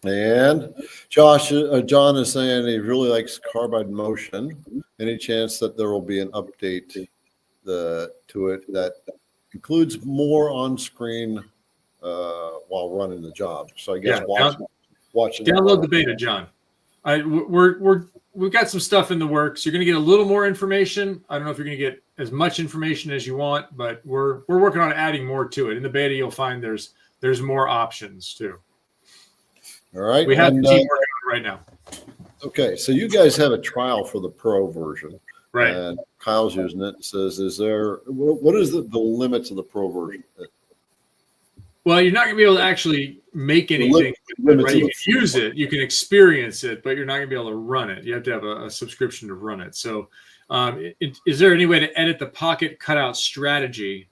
and John is saying he really likes Carbide Motion. Any chance that there will be an update to it that includes more on screen while running the job? So I guess watching. Download the beta, John. We've got some stuff in the works. You're going to get a little more information. I don't know if you're going to get as much information as you want, but we're working on adding more to it. In the beta, you'll find there's more options too. All right. We have the team working on it right now. Okay, so you guys have a trial for the Pro version, right? And Kyle's using it. Says, what is the limits of the Pro version? Well, you're not going to be able to actually make anything. Right? You can use it, you can experience it, but you're not going to be able to run it. You have to have a subscription to run it. So, is there any way to edit the pocket cutout strategy?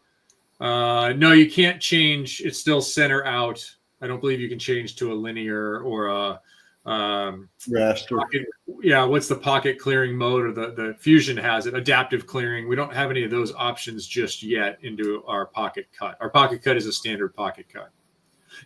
No, you can't change. It's still center out. I don't believe you can change to a linear or a raster. Pocket, what's the pocket clearing mode, or the Fusion has it, adaptive clearing. We don't have any of those options just yet into our pocket cut. Our pocket cut is a standard pocket cut.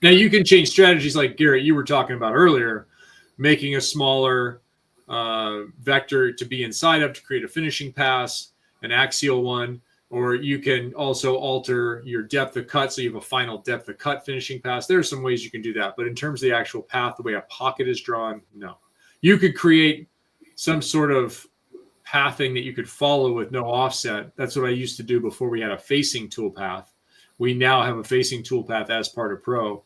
Now you can change strategies like Garrett, you were talking about earlier, making a smaller vector to be inside of to create a finishing pass, an axial one. Or you can also alter your depth of cut so you have a final depth of cut finishing pass. There are some ways you can do that. But in terms of the actual path, the way a pocket is drawn, no. You could create some sort of pathing that you could follow with no offset. That's what I used to do before we had a facing toolpath. We now have a facing toolpath as part of Pro.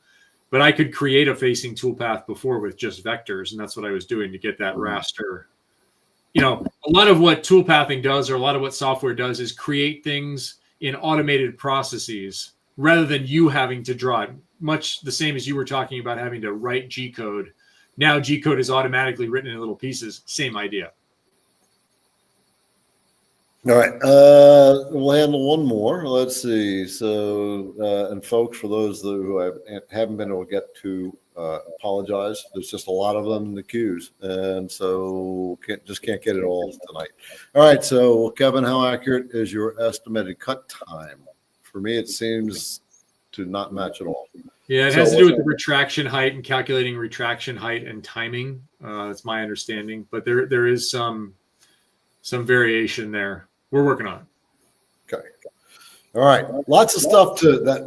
But I could create a facing toolpath before with just vectors, and that's what I was doing to get that raster. A lot of what toolpathing does, or a lot of what software does, is create things in automated processes rather than you having to draw it. Much the same as you were talking about having to write G code. Now G code is automatically written in little pieces. Same idea. All right. We'll handle one more. Let's see. So, and folks, for those who haven't been able to get to, apologize. There's just a lot of them in the queues, and so can't get it all tonight. All right. So, Kevin, how accurate is your estimated cut time? For me, it seems to not match at all. Yeah, it has to do with the retraction height and calculating retraction height and timing. That's my understanding, but there is some variation there. We're working on it. Okay. All right. Lots of stuff that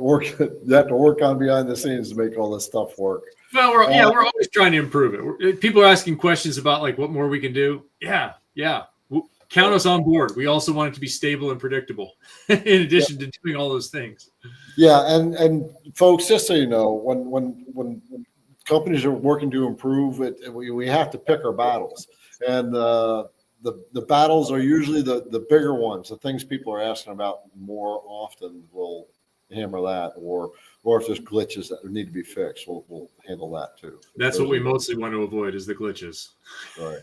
have to work on behind the scenes to make all this stuff work. Well, we're always trying to improve it. People are asking questions about like what more we can do. Yeah. Count us on board. We also want it to be stable and predictable in addition to doing all those things. Yeah. And folks, just so you know, when companies are working to improve it, we have to pick our battles. And, the battles are usually the bigger ones, the things people are asking about more often. We'll hammer that, or if there's glitches that need to be fixed, we'll handle that too. That's what we mostly want to avoid is the glitches. Right.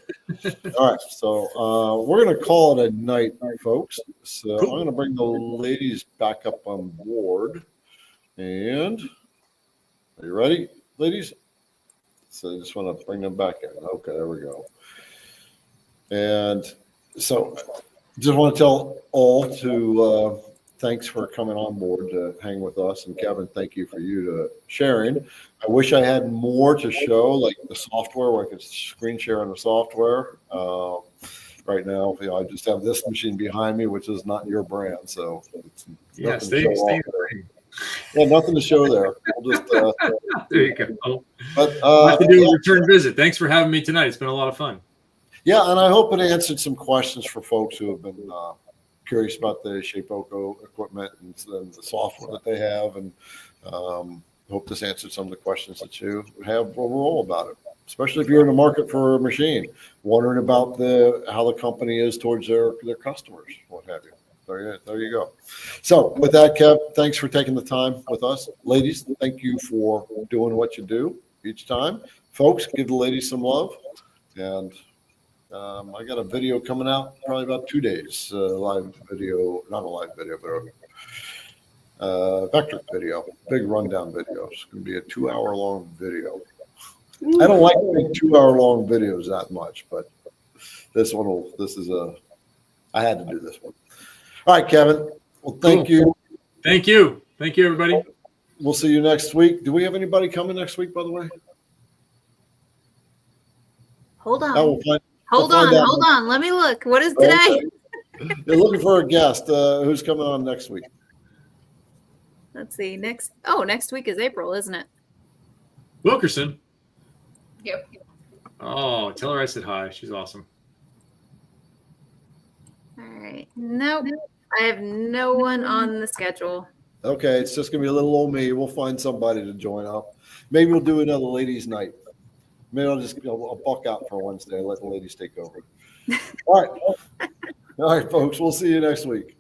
All right. So we're going to call it a night, folks. So cool. I'm going to bring the ladies back up on board. And are you ready, ladies? So I just want to bring them back in. Okay, there we go. And so just want to tell all to thanks for coming on board to hang with us. And Kevin, thank you for sharing. I wish I had more to show, like the software, where I could screen share on the software. Right now, I just have this machine behind me, which is not your brand. So it's stay yeah, nothing to show there. We'll just, there you go. But I have to do a return visit. Thanks for having me tonight. It's been a lot of fun. Yeah, and I hope it answered some questions for folks who have been curious about the Shapeoko equipment and the software that they have, and hope this answered some of the questions that you have overall about it, especially if you're in the market for a machine, wondering about how the company is towards their customers, what have you. There you go. So with that, Kev, thanks for taking the time with us. Ladies, thank you for doing what you do each time. Folks, give the ladies some love. And I got a video coming out probably about 2 days. Live video, not a live video, but a vector video, big rundown video. It's going to be a 2-hour long video. I don't like big 2-hour long videos that much, but I had to do this one. All right, Kevin. Well, thank you. Thank you. Thank you, everybody. We'll see you next week. Do we have anybody coming next week, by the way? Hold on. Hold on. Let me look. What is today? Okay. You're looking for a guest. Who's coming on next week? Let's see. Next week is April, isn't it? Wilkerson. Yep. Oh, tell her I said hi. She's awesome. All right. Nope. I have no one on the schedule. Okay. It's just going to be a little old me. We'll find somebody to join up. Maybe we'll do another ladies' night. Maybe I'll buck out for Wednesday and let the ladies take over. All right. All right, folks. We'll see you next week.